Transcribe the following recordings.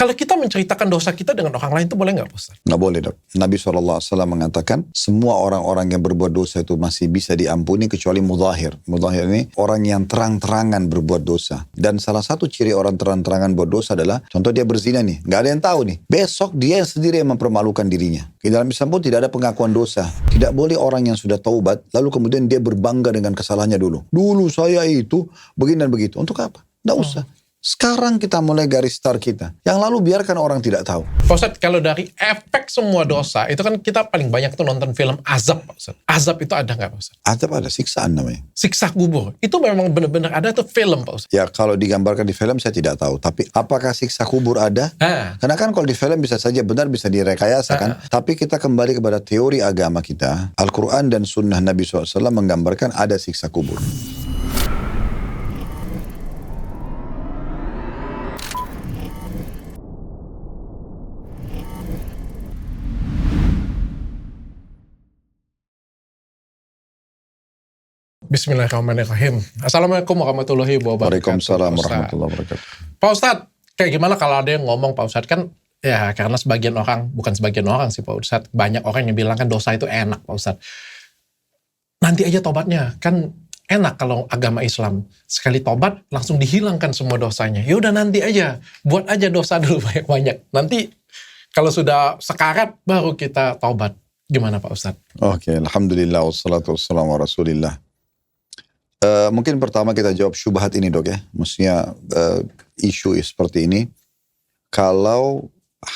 Kalau kita menceritakan dosa kita dengan orang lain itu boleh nggak, Pak Ustaz? Nggak boleh, dok. Nabi SAW mengatakan, semua orang-orang yang berbuat dosa itu masih bisa diampuni kecuali mudhahir. Mudhahir ini orang yang terang-terangan berbuat dosa. Dan salah satu ciri orang terang-terangan buat dosa adalah, contoh dia berzina nih, nggak ada yang tahu nih. Besok dia sendiri yang mempermalukan dirinya. Di dalam Islam pun tidak ada pengakuan dosa. Tidak boleh orang yang sudah taubat, lalu kemudian dia berbangga dengan kesalahannya dulu. Dulu saya itu begini dan begitu. Untuk apa? Nggak usah. Sekarang kita mulai garis start kita. Yang lalu biarkan orang tidak tahu. Pak Ustadz, kalau dari efek semua dosa, itu kan kita paling banyak tuh nonton film azab, Pak Ustadz. Azab itu ada nggak, Pak Ustadz? Azab ada, siksaan namanya. Siksa kubur. Itu memang benar-benar ada tuh film, Pak Ustadz? Ya kalau digambarkan di film saya tidak tahu. Tapi apakah siksa kubur ada? Karena kan kalau di film bisa saja benar, bisa direkayasa kan. Tapi kita kembali kepada teori agama kita. Al-Quran dan sunnah Nabi SAW menggambarkan ada siksa kubur. Bismillahirrahmanirrahim. Assalamualaikum warahmatullahi wabarakatuh. Waalaikumsalam warahmatullahi wabarakatuh. Pak Ustadz, kayak gimana kalau ada yang ngomong, Pak Ustadz, kan ya karena sebagian orang, bukan sebagian orang sih Pak Ustadz, banyak orang yang bilang kan dosa itu enak, Pak Ustadz. Nanti aja tobatnya, kan enak kalau agama Islam. Sekali tobat langsung dihilangkan semua dosanya. Ya udah nanti aja, buat aja dosa dulu banyak-banyak. Nanti kalau sudah sekarat baru kita tobat. Gimana Pak Ustadz? Oke, alhamdulillah wassalatu wassalamu ala rasulillah. Mungkin pertama kita jawab syubhat ini, dok ya. Maksudnya isu seperti ini. Kalau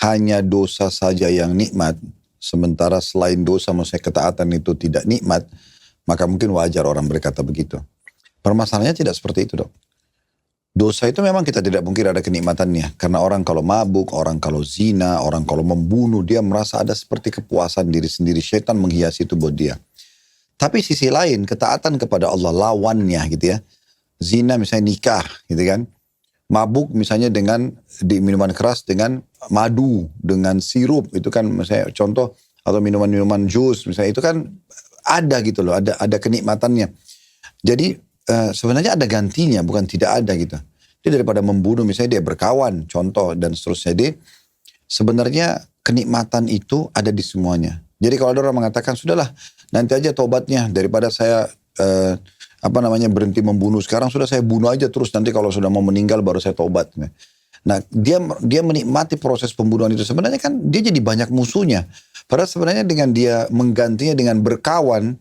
hanya dosa saja yang nikmat, sementara selain dosa maksudnya ketaatan itu tidak nikmat, maka mungkin wajar orang berkata begitu. Permasalahannya tidak seperti itu, dok. Dosa itu memang kita tidak mungkin ada kenikmatannya. Karena orang kalau mabuk, orang kalau zina, orang kalau membunuh, dia merasa ada seperti kepuasan diri sendiri. Syaitan menghiasi itu buat dia. Tapi sisi lain, ketaatan kepada Allah lawannya gitu ya. Zina misalnya nikah gitu kan. Mabuk misalnya dengan di minuman keras dengan madu, dengan sirup. Itu kan misalnya contoh, atau minuman-minuman jus misalnya, itu kan ada gitu loh, ada kenikmatannya. Jadi sebenarnya ada gantinya, bukan tidak ada gitu. Dia daripada membunuh misalnya dia berkawan, contoh dan seterusnya. Dia sebenarnya kenikmatan itu ada di semuanya. Jadi kalau ada orang mengatakan, sudahlah nanti aja tobatnya, daripada saya berhenti membunuh sekarang, sudah saya bunuh aja terus, nanti kalau sudah mau meninggal baru saya tobat. Nah dia menikmati proses pembunuhan itu, sebenarnya kan dia jadi banyak musuhnya. Padahal sebenarnya dengan dia menggantinya dengan berkawan,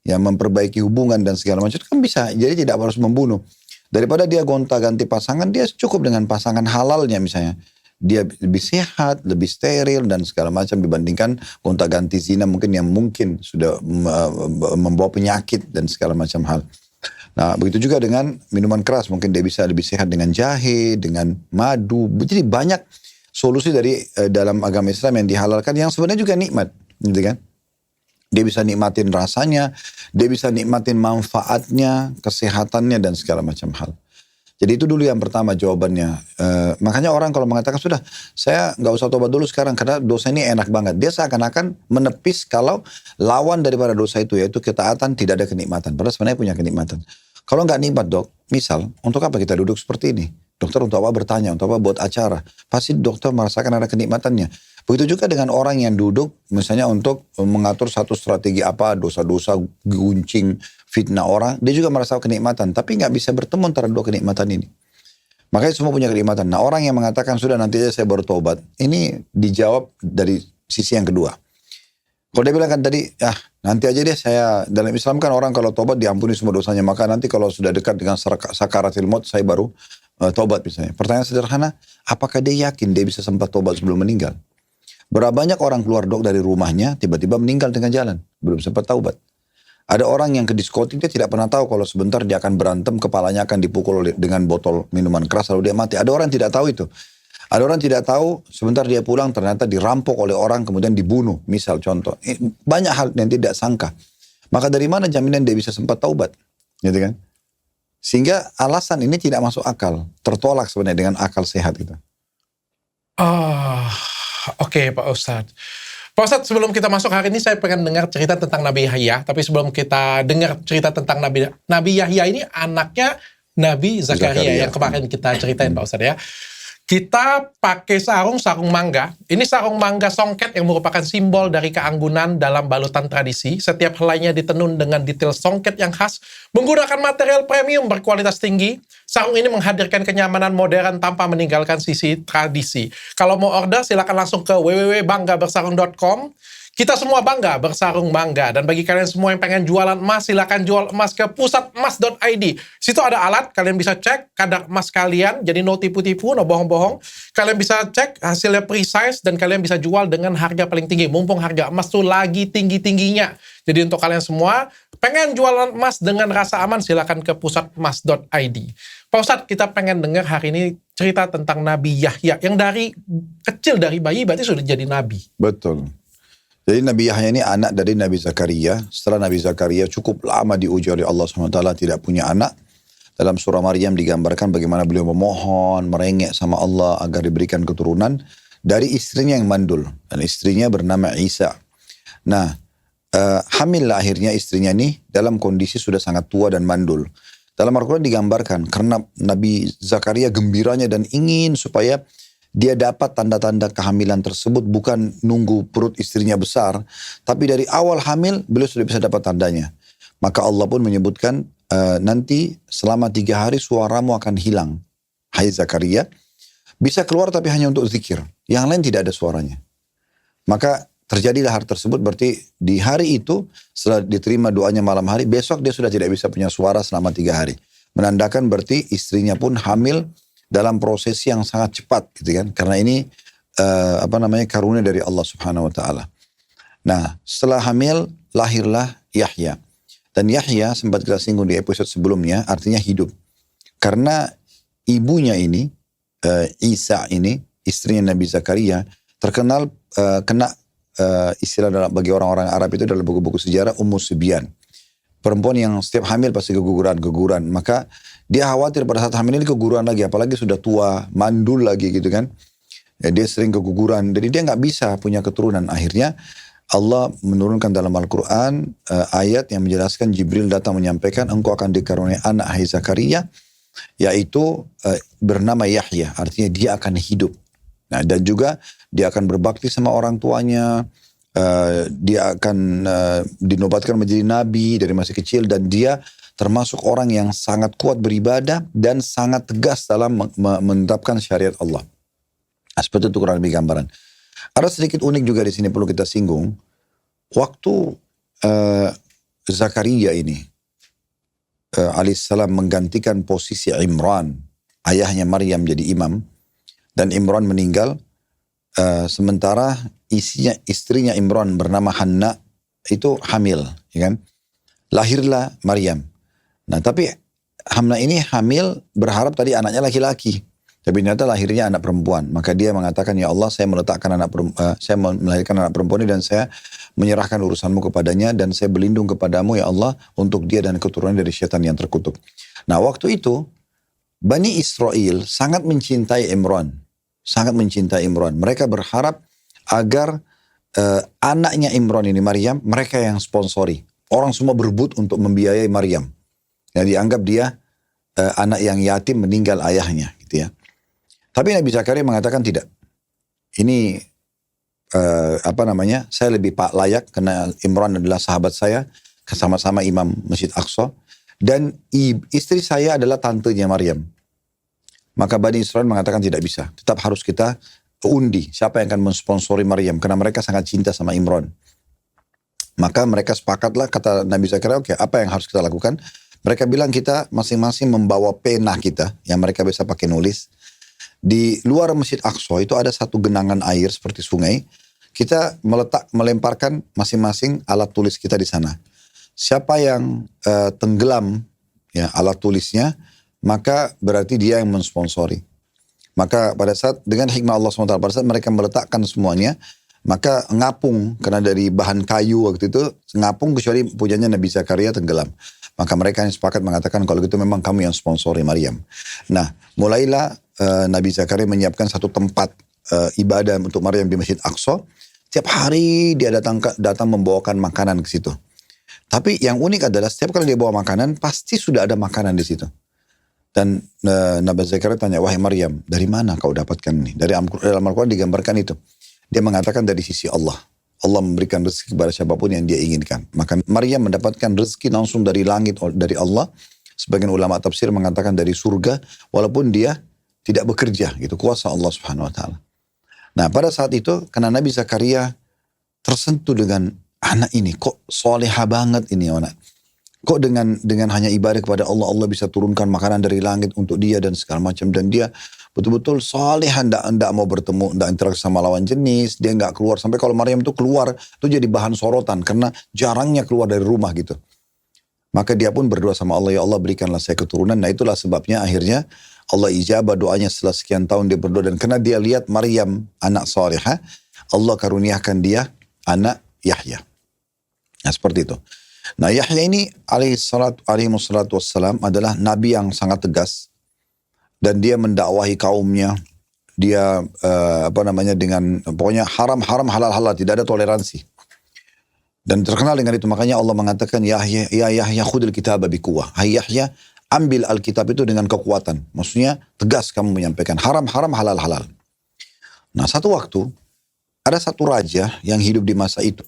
ya memperbaiki hubungan dan segala macam, kan bisa, jadi tidak harus membunuh. Daripada dia gonta-ganti pasangan, dia cukup dengan pasangan halalnya misalnya. Dia lebih sehat, lebih steril dan segala macam dibandingkan gonta-ganti zina mungkin yang mungkin sudah membawa penyakit dan segala macam hal. Nah begitu juga dengan minuman keras, mungkin dia bisa lebih sehat dengan jahe, dengan madu. Jadi banyak solusi dari dalam agama Islam yang dihalalkan yang sebenarnya juga nikmat, gitu kan? Dia bisa nikmatin rasanya, dia bisa nikmatin manfaatnya, kesehatannya dan segala macam hal. Jadi itu dulu yang pertama jawabannya. Makanya orang kalau mengatakan, sudah saya nggak usah tobat dulu sekarang karena dosa ini enak banget. Dia seakan-akan menepis kalau lawan daripada dosa itu, yaitu ketaatan, tidak ada kenikmatan. Padahal sebenarnya punya kenikmatan. Kalau nggak nikmat, dok, misal untuk apa kita duduk seperti ini? Dokter untuk apa bertanya, untuk apa buat acara? Pasti dokter merasakan ada kenikmatannya. Begitu juga dengan orang yang duduk misalnya untuk mengatur satu strategi apa, dosa-dosa, guncing, fitnah orang, dia juga merasa kenikmatan. Tapi nggak bisa bertemu antara dua kenikmatan ini. Makanya semua punya kenikmatan. Nah orang yang mengatakan sudah nanti aja saya baru tobat, ini dijawab dari sisi yang kedua. Kalau dia bilang kan tadi, nanti aja deh saya, dalam Islam kan orang kalau tobat diampuni semua dosanya, maka nanti kalau sudah dekat dengan sakaratil maut saya baru tobat misalnya. Pertanyaan sederhana, apakah dia yakin dia bisa sempat tobat sebelum meninggal? Berapa banyak orang keluar dok dari rumahnya, tiba-tiba meninggal tengah jalan, belum sempat taubat. Ada orang yang ke diskotik, dia tidak pernah tahu kalau sebentar dia akan berantem, kepalanya akan dipukul dengan botol minuman keras, lalu dia mati. Ada orang yang tidak tahu itu. Ada orang tidak tahu, sebentar dia pulang ternyata dirampok oleh orang, kemudian dibunuh. Misal contoh, banyak hal yang tidak sangka. Maka dari mana jaminan dia bisa sempat taubat? Gitu kan? Sehingga alasan ini tidak masuk akal. Tertolak sebenarnya dengan akal sehat itu. Oke, Pak Ustadz. Pak Ustadz, sebelum kita masuk hari ini saya pengen dengar cerita tentang Nabi Yahya. Tapi sebelum kita dengar cerita tentang Nabi Yahya ini anaknya Nabi Zakaria yang kemarin kita ceritain Pak Ustadz ya. Kita pakai sarung mangga. Ini sarung mangga songket yang merupakan simbol dari keanggunan dalam balutan tradisi. Setiap helainya ditenun dengan detail songket yang khas, menggunakan material premium berkualitas tinggi. Sarung ini menghadirkan kenyamanan modern tanpa meninggalkan sisi tradisi. Kalau mau order, silakan langsung ke www.banggabersarung.com. Kita semua bangga bersarung mangga. Dan bagi kalian semua yang pengen jualan emas, silakan jual emas ke pusatemas.id. Situ ada alat, kalian bisa cek kadar emas kalian. Jadi no tipu-tipu, no bohong-bohong. Kalian bisa cek hasilnya precise dan kalian bisa jual dengan harga paling tinggi. Mumpung harga emas tuh lagi tinggi-tingginya. Jadi untuk kalian semua, pengen jualan emas dengan rasa aman, silakan ke pusatemas.id. Pak Ustadz, kita pengen dengar hari ini cerita tentang Nabi Yahya. Yang dari kecil, dari bayi, berarti sudah jadi Nabi. Betul. Jadi Nabi Yahya ini anak dari Nabi Zakaria. Setelah Nabi Zakaria cukup lama diuji oleh Allah SWT tidak punya anak. Dalam surah Maryam digambarkan bagaimana beliau memohon, merengek sama Allah agar diberikan keturunan dari istrinya yang mandul. Dan istrinya bernama Isa. Nah, hamil lah akhirnya istrinya ini dalam kondisi sudah sangat tua dan mandul. Dalam Al-Quran digambarkan karena Nabi Zakaria gembiranya dan ingin supaya dia dapat tanda-tanda kehamilan tersebut, bukan nunggu perut istrinya besar, tapi dari awal hamil beliau sudah bisa dapat tandanya. Maka Allah pun menyebutkan nanti selama 3 hari suaramu akan hilang, hai Zakaria. Bisa keluar tapi hanya untuk zikir, yang lain tidak ada suaranya. Maka terjadilah hal tersebut, berarti di hari itu setelah diterima doanya malam hari, besok dia sudah tidak bisa punya suara selama 3 hari. Menandakan berarti istrinya pun hamil dalam proses yang sangat cepat, gitu kan? Karena ini karunia dari Allah Subhanahu Wa Taala. Nah, setelah hamil lahirlah Yahya, dan Yahya sempat kita singgung di episode sebelumnya, artinya hidup. Karena ibunya ini Isa ini, istrinya Nabi Zakaria, terkenal kena istilah bagi orang-orang Arab itu dalam buku-buku sejarah Ummu Subyan. Perempuan yang setiap hamil pasti keguguran. Maka dia khawatir pada saat hamil ini keguguran lagi. Apalagi sudah tua, mandul lagi gitu kan. Ya, dia sering keguguran. Jadi dia nggak bisa punya keturunan. Akhirnya Allah menurunkan dalam Al-Quran ayat yang menjelaskan, Jibril datang menyampaikan, engkau akan dikaruniai anak, hai Zakaria. Yaitu bernama Yahya. Artinya dia akan hidup. Nah, dan juga dia akan berbakti sama orang tuanya. Dia akan dinobatkan menjadi nabi dari masih kecil, dan dia termasuk orang yang sangat kuat beribadah dan sangat tegas dalam menetapkan syariat Allah. Nah, seperti itu kurang lebih gambaran. Ada sedikit unik juga di sini perlu kita singgung. Waktu Zakaria ini alaihissalam menggantikan posisi Imran, ayahnya Maryam, jadi imam, dan Imran meninggal. Sementara istrinya Imran bernama Hanna itu hamil, ya kan? Lahirlah Maryam. Nah, tapi Hamna ini hamil berharap tadi anaknya laki-laki, tapi ternyata lahirnya anak perempuan. Maka dia mengatakan, ya Allah, saya saya melahirkan anak perempuan ini dan saya menyerahkan urusanmu kepadanya dan saya berlindung kepadamu ya Allah untuk dia dan keturunan dari syaitan yang terkutuk. Nah, waktu itu Bani Israel sangat mencintai Imran. Sangat mencintai Imran. Mereka berharap agar anaknya Imran ini, Maryam, mereka yang sponsori. Orang semua berebut untuk membiayai Maryam. Yang dianggap dia anak yang yatim meninggal ayahnya, gitu ya. Tapi Nabi Zakaria mengatakan tidak. Ini saya lebih layak karena Imran adalah sahabat saya, sama-sama imam Masjid Aqsa, dan istri saya adalah tantenya Maryam. Maka Bani Israel mengatakan tidak bisa. Tetap harus kita undi siapa yang akan mensponsori Maryam. Karena mereka sangat cinta sama Imran. Maka mereka sepakatlah, kata Nabi Zakaria, oke, apa yang harus kita lakukan? Mereka bilang kita masing-masing membawa pena kita, yang mereka bisa pakai nulis. Di luar Masjid Aqsa itu ada satu genangan air seperti sungai. Kita melemparkan masing-masing alat tulis kita di sana. Siapa yang tenggelam ya alat tulisnya, maka berarti dia yang mensponsori. Maka pada saat dengan hikmah Allah SWT, pada saat mereka meletakkan semuanya, maka ngapung, karena dari bahan kayu waktu itu, ngapung kecuali punyanya Nabi Zakaria tenggelam. Maka mereka yang sepakat mengatakan, kalau gitu memang kamu yang sponsori Maryam. Nah, mulailah Nabi Zakaria menyiapkan satu tempat ibadah untuk Maryam di Masjid Aqsa. Setiap hari dia datang membawakan makanan ke situ. Tapi yang unik adalah setiap kali dia bawa makanan, pasti sudah ada makanan di situ. Dan Nabi Zakaria tanya, wahai Maryam, dari mana kau dapatkan ini? Dalam Al-Quran digambarkan itu. Dia mengatakan dari sisi Allah. Allah memberikan rezeki kepada siapapun yang dia inginkan. Maka Maryam mendapatkan rezeki langsung dari langit, dari Allah. Sebagian ulama tafsir mengatakan dari surga, walaupun dia tidak bekerja, gitu, kuasa Allah Subhanahu Wa Taala. Nah, pada saat itu, karena Nabi Zakaria tersentuh dengan anak ini, kok solehah banget ini anak. Kok dengan hanya ibadah kepada Allah, Allah bisa turunkan makanan dari langit untuk dia dan segala macam. Dan dia betul-betul soleh, hendak mau bertemu, hendak interaksi sama lawan jenis. Dia nggak keluar. Sampai kalau Maryam itu keluar, itu jadi bahan sorotan. Karena jarangnya keluar dari rumah gitu. Maka dia pun berdoa sama Allah, ya Allah berikanlah saya keturunan. Nah itulah sebabnya akhirnya Allah ijabah doanya setelah sekian tahun dia berdoa. Dan karena dia lihat Maryam anak salihah, Allah karuniakan dia anak Yahya. Nah seperti itu. Nah Yahya ini alaihi salatu wassalam adalah nabi yang sangat tegas. Dan dia mendakwahi kaumnya. Dia dengan pokoknya haram halal tidak ada toleransi. Dan terkenal dengan itu, makanya Allah mengatakan, ya Yahya khudil kitab bikuwah. Hai Yahya, ambil Alkitab itu dengan kekuatan. Maksudnya tegas kamu menyampaikan haram halal. Nah satu waktu ada satu raja yang hidup di masa itu.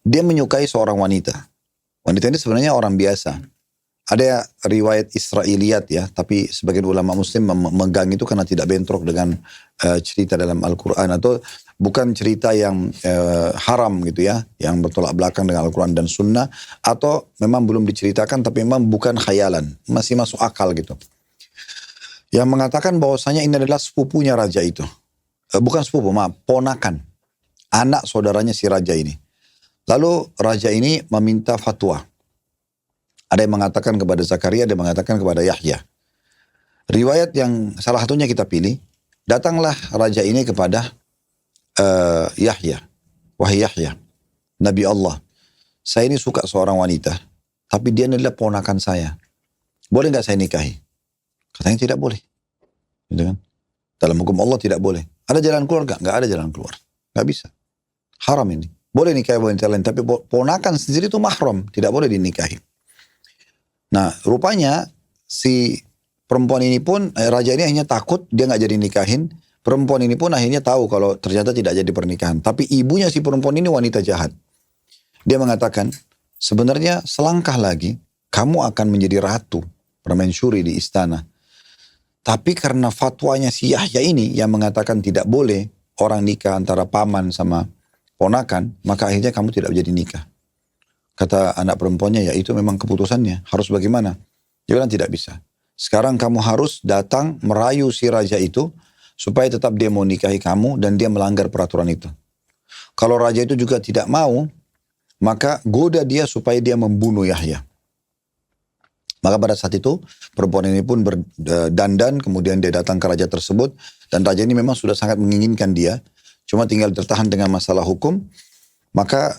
Dia menyukai seorang wanita. Wanita ini sebenarnya orang biasa. Ada riwayat Israiliyat ya, tapi sebagian ulama muslim memegang itu karena tidak bentrok dengan cerita dalam Al-Quran, atau bukan cerita yang haram gitu ya, yang bertolak belakang dengan Al-Quran dan Sunnah, atau memang belum diceritakan tapi memang bukan khayalan, masih masuk akal gitu. Yang mengatakan bahwasanya ini adalah sepupunya raja itu. Bukan sepupu, maaf, ponakan. Anak saudaranya si raja ini. Lalu raja ini meminta fatwa. Ada yang mengatakan kepada Zakaria, ada yang mengatakan kepada Yahya. Riwayat yang salah satunya kita pilih, datanglah raja ini kepada Yahya. Wahai Yahya, Nabi Allah, saya ini suka seorang wanita, tapi dia adalah ponakan saya. Boleh nggak saya nikahi? Katanya tidak boleh. Gitu kan? Dalam hukum Allah tidak boleh. Ada jalan keluar nggak? Nggak ada jalan keluar. Nggak bisa. Haram ini. Boleh nikahi wanita lain, tapi ponakan sendiri itu mahram, tidak boleh dinikahi. Nah rupanya si perempuan ini pun, raja ini akhirnya takut, dia nggak jadi nikahin. Perempuan ini pun akhirnya tahu kalau ternyata tidak jadi pernikahan. Tapi ibunya si perempuan ini wanita jahat. Dia mengatakan, sebenarnya selangkah lagi kamu akan menjadi ratu, permaisuri di istana. Tapi karena fatwanya si Yahya ini yang mengatakan tidak boleh orang nikah antara paman sama ponakan, maka akhirnya kamu tidak jadi nikah. Kata anak perempuannya, ya itu memang keputusannya. Harus bagaimana? Dia bilang tidak bisa. Sekarang kamu harus datang merayu si raja itu supaya tetap dia mau nikahi kamu dan dia melanggar peraturan itu. Kalau raja itu juga tidak mau, maka goda dia supaya dia membunuh Yahya. Maka pada saat itu perempuan ini pun berdandan, kemudian dia datang ke raja tersebut, dan raja ini memang sudah sangat menginginkan dia, cuma tinggal tertahan dengan masalah hukum. Maka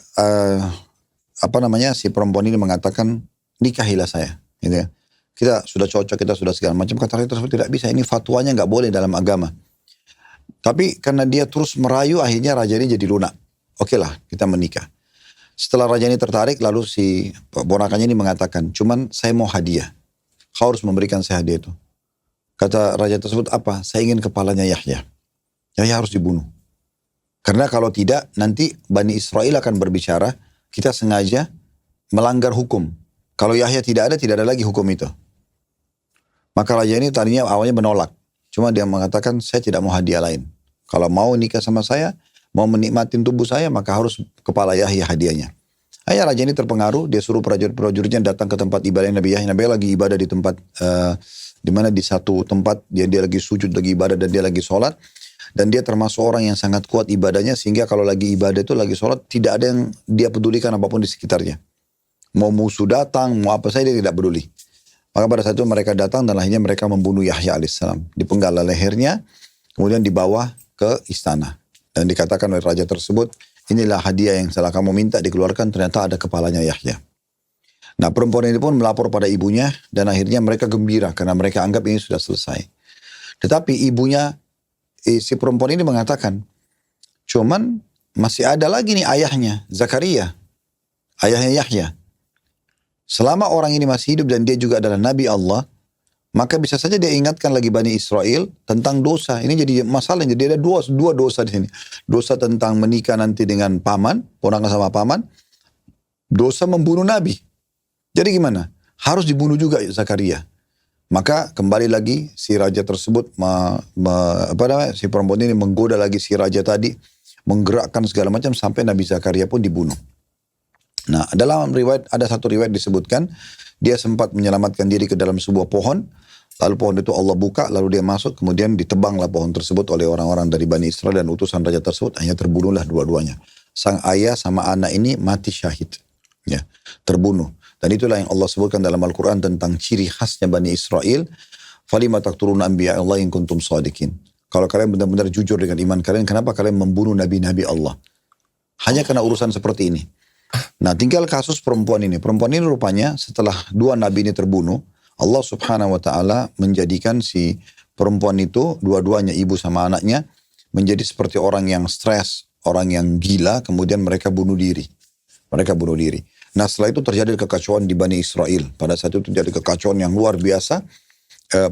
si perempuan ini mengatakan, nikahilah saya, gitu ya. Kita sudah cocok, kita sudah segala macam. Kata raja tersebut, tidak bisa, ini fatwanya nggak boleh dalam agama. Tapi karena dia terus merayu, akhirnya raja ini jadi lunak. Oke lah, kita menikah. Setelah raja ini tertarik, lalu si ponakannya ini mengatakan, cuman saya mau hadiah. Kau harus memberikan saya hadiah itu. Kata raja tersebut, apa? Saya ingin kepalanya Yahya. Yahya harus dibunuh. Karena kalau tidak, nanti Bani Israel akan berbicara, kita sengaja melanggar hukum. Kalau Yahya tidak ada lagi hukum itu. Maka raja ini tadinya awalnya menolak. Cuma dia mengatakan, saya tidak mau hadiah lain. Kalau mau nikah sama saya, mau menikmatin tubuh saya, maka harus kepala Yahya hadiahnya. Akhirnya raja ini terpengaruh, dia suruh prajurit-prajuritnya datang ke tempat ibadah Nabi Yahya. Nabi Yahya lagi ibadah di tempat, di mana di satu tempat, dia lagi sujud, lagi ibadah, dan dia lagi sholat. Dan dia termasuk orang yang sangat kuat ibadahnya, sehingga kalau lagi ibadah itu, lagi sholat, tidak ada yang dia pedulikan apapun di sekitarnya. Mau musuh datang, mau apa saja dia tidak peduli. Maka pada saat itu mereka datang dan akhirnya mereka membunuh Yahya alaihissalam. Dipenggal lehernya, kemudian dibawa ke istana. Dan dikatakan oleh raja tersebut, inilah hadiah yang setelah kamu minta dikeluarkan, ternyata ada kepalanya Yahya. Nah perempuan ini pun melapor pada ibunya, dan akhirnya mereka gembira karena mereka anggap ini sudah selesai. Tetapi ibunya, si perempuan ini mengatakan, cuman masih ada lagi nih ayahnya, Zakaria, ayahnya Yahya. Selama orang ini masih hidup dan dia juga adalah Nabi Allah, Maka bisa saja dia ingatkan lagi Bani Israel tentang dosa. Ini jadi masalah. Jadi ada dua dosa di sini. Dosa tentang menikah nanti dengan paman, ponakan sama paman. Dosa membunuh Nabi. Jadi gimana? Harus dibunuh juga Zakaria. Maka kembali lagi si raja tersebut, si perempuan ini menggoda lagi si raja tadi. Menggerakkan segala macam sampai Nabi Zakaria pun dibunuh. Nah, dalam riwayat, ada satu riwayat disebutkan, dia sempat menyelamatkan diri ke dalam sebuah pohon, lalu pohon itu Allah buka, lalu dia masuk, kemudian ditebanglah pohon tersebut oleh orang-orang dari Bani Israel dan utusan raja tersebut, hanya terbunuhlah dua-duanya. Sang ayah sama anak ini mati syahid, ya, terbunuh. Dan itulah yang Allah sebutkan dalam Al-Quran tentang ciri khasnya Bani Israel, falima taqtuluna anbiya Allah in kuntum shadiqin. Kalau kalian benar-benar jujur dengan iman kalian, kenapa kalian membunuh nabi-nabi Allah? Hanya karena urusan seperti ini. Nah, tinggal kasus perempuan ini. Perempuan ini rupanya setelah dua nabi ini terbunuh, Allah subhanahu wa ta'ala menjadikan si perempuan itu, dua-duanya ibu sama anaknya, menjadi seperti orang yang stres, orang yang gila, kemudian mereka bunuh diri. Mereka bunuh diri. Nah, setelah itu terjadi kekacauan di Bani Israel. Pada saat itu terjadi kekacauan yang luar biasa.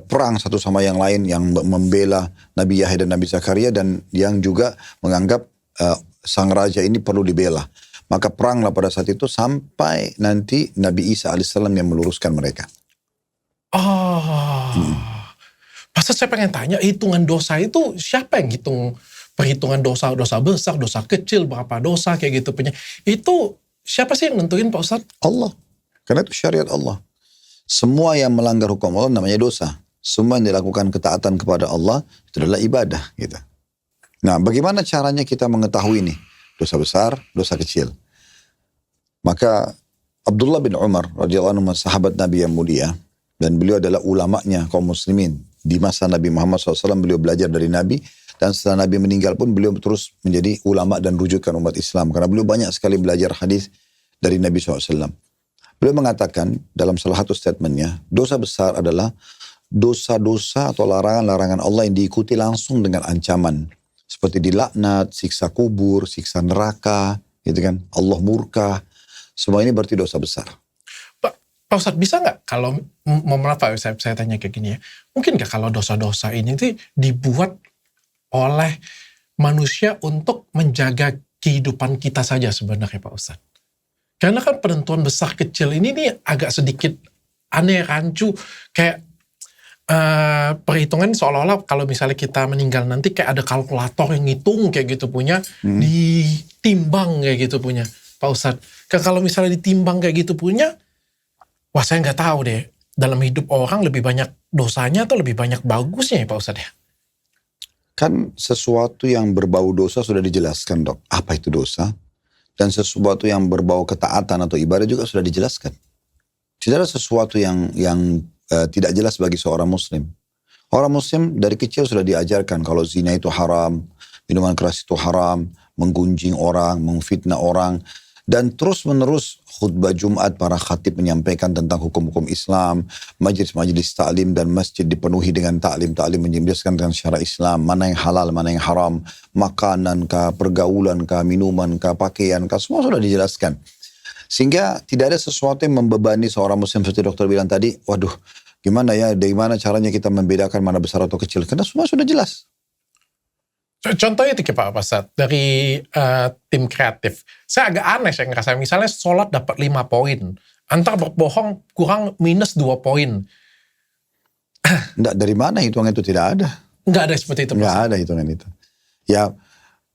Perang satu sama yang lain, yang membela Nabi Yahya dan Nabi Zakaria, dan yang juga menganggap sang raja ini perlu dibela. Maka peranglah pada saat itu sampai nanti Nabi Isa alaihissalam yang meluruskan mereka. Pasal saya pengen tanya, hitungan dosa itu siapa yang hitung perhitungan dosa besar, dosa kecil, berapa dosa kayak gitu punya. Itu siapa sih yang nentuin Pak Ustadz? Allah. Karena itu syariat Allah. Semua yang melanggar hukum Allah namanya dosa. Semua yang dilakukan ketaatan kepada Allah itu adalah ibadah. Gitu. Nah, bagaimana caranya kita mengetahui ini? Dosa besar, dosa kecil. Maka Abdullah bin Umar radhiyallahu anhu, sahabat Nabi yang mulia, dan beliau adalah ulamanya kaum muslimin. Di masa Nabi Muhammad SAW beliau belajar dari Nabi, dan setelah Nabi meninggal pun beliau terus menjadi ulama dan rujukan umat Islam. Karena beliau banyak sekali belajar hadis dari Nabi SAW. Beliau mengatakan dalam salah satu statementnya, dosa besar adalah dosa-dosa atau larangan-larangan Allah yang diikuti langsung dengan ancaman. Seperti dilaknat, siksa kubur, siksa neraka, gitu kan, Allah murka. Semua ini berarti dosa besar. Pak Ustadz, bisa nggak kalau, maaf Pak, saya tanya kayak gini ya, mungkin nggak kalau dosa-dosa ini tuh dibuat oleh manusia untuk menjaga kehidupan kita saja sebenarnya Pak Ustadz? Karena kan penentuan besar kecil ini nih agak sedikit aneh, rancu, kayak perhitungan seolah-olah kalau misalnya kita meninggal nanti kayak ada kalkulator yang ngitung kayak gitu punya, ditimbang kayak gitu punya Pak Ustadz. Kalau misalnya ditimbang kayak gitu punya, wah saya nggak tahu deh, dalam hidup orang lebih banyak dosanya atau lebih banyak bagusnya ya Pak Ustadz ya? Kan sesuatu yang berbau dosa sudah dijelaskan, Dok. Apa itu dosa? Dan sesuatu yang berbau ketaatan atau ibadah juga sudah dijelaskan. Tidak ada sesuatu yang tidak jelas bagi seorang muslim. Orang muslim dari kecil sudah diajarkan kalau zina itu haram, minuman keras itu haram, menggunjing orang, memfitnah orang. Dan terus menerus khutbah Jumat para khatib menyampaikan tentang hukum-hukum Islam, majelis-majelis ta'lim dan masjid dipenuhi dengan ta'lim menjelaskan dengan syara Islam, mana yang halal, mana yang haram, makanan kah, pergaulan kah, minuman kah, pakaian kah, semua sudah dijelaskan. Sehingga tidak ada sesuatu yang membebani seorang muslim seperti dokter bilang tadi, waduh gimana ya, bagaimana caranya kita membedakan mana besar atau kecil, karena semua sudah jelas. Contohnya itu Pak Ustadz, dari tim kreatif. Saya agak aneh saya ngerasa, misalnya sholat dapat 5 poin. Antar berbohong kurang minus 2 poin. Nggak, dari mana hitungan itu? Tidak ada. Nggak ada seperti itu. Nggak ada hitungan itu. Ya,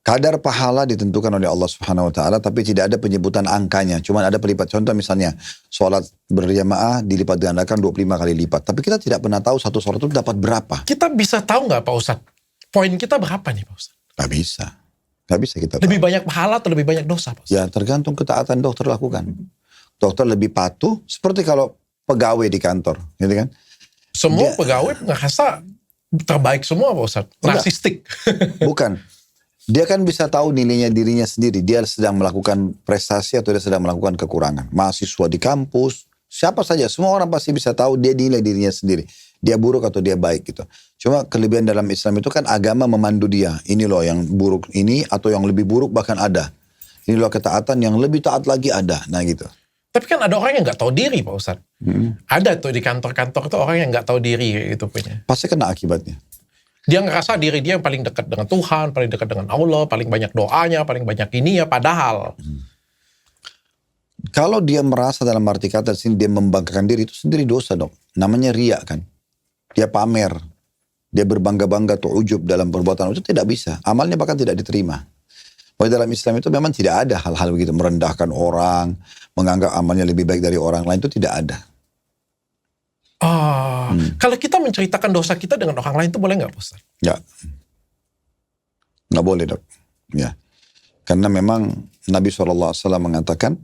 kadar pahala ditentukan oleh Allah Subhanahu Wa Taala, tapi tidak ada penyebutan angkanya. Cuma ada pelipat. Contoh misalnya, sholat berjamaah dilipat gandakan 25 kali lipat. Tapi kita tidak pernah tahu satu sholat itu dapat berapa. Kita bisa tahu nggak Pak Ustadz? Poin kita berapa nih Pak Ustadz? Nggak bisa. Nggak bisa kita tahu. Lebih banyak pahala atau lebih banyak dosa Pak Ustadz? Ya tergantung ketaatan dokter lakukan. Dokter lebih patuh, seperti kalau pegawai di kantor. Gitu kan? Semua pegawai ngerasa terbaik semua Pak Ustadz. Narsistik. Bukan. Dia kan bisa tahu nilainya dirinya sendiri. Dia sedang melakukan prestasi atau dia sedang melakukan kekurangan. Mahasiswa di kampus, siapa saja. Semua orang pasti bisa tahu dia nilai dirinya sendiri. Dia buruk atau dia baik gitu. Cuma kelebihan dalam Islam itu kan agama memandu dia. Ini loh yang buruk ini atau yang lebih buruk bahkan ada. Ini loh ketaatan yang lebih taat lagi ada. Nah gitu. Tapi kan ada orang yang nggak tahu diri Pak Ustadz. Ada tuh di kantor-kantor itu orang yang nggak tahu diri gitu punya. Pasti kena akibatnya. Dia ngerasa diri dia yang paling dekat dengan Tuhan, paling dekat dengan Allah, paling banyak doanya, paling banyak ini ya. Padahal Kalau dia merasa dalam arti kata sini dia membanggakan diri, itu sendiri dosa dong. Namanya riya kan. Dia pamer. Dia berbangga-bangga atau ujub dalam perbuatan itu tidak bisa. Amalnya bahkan tidak diterima. Bahwa dalam Islam itu memang tidak ada hal-hal begitu. Merendahkan orang, menganggap amalnya lebih baik dari orang lain, itu tidak ada. Kalau kita menceritakan dosa kita dengan orang lain itu boleh nggak Pak Ustaz? Ya. Nggak boleh dok. Ya. Karena memang Nabi SAW mengatakan,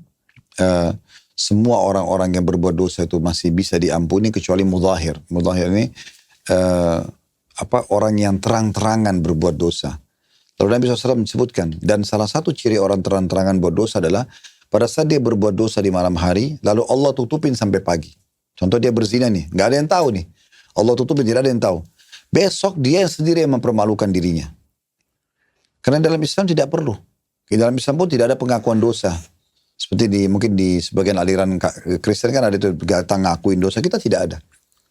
semua orang-orang yang berbuat dosa itu masih bisa diampuni kecuali mudhahir. Mudhahir ini orang yang terang-terangan berbuat dosa. Lalu Nabi SAW menyebutkan, dan salah satu ciri orang terang-terangan buat dosa adalah pada saat dia berbuat dosa di malam hari, lalu Allah tutupin sampai pagi. Contoh dia berzina nih, nggak ada yang tahu nih. Allah tutupin, tidak ada yang tahu. Besok dia sendiri yang mempermalukan dirinya. Karena dalam Islam tidak perlu. Di dalam Islam pun tidak ada pengakuan dosa. Seperti mungkin di sebagian aliran Kristen kan ada itu, kita ngakuin dosa, kita tidak ada.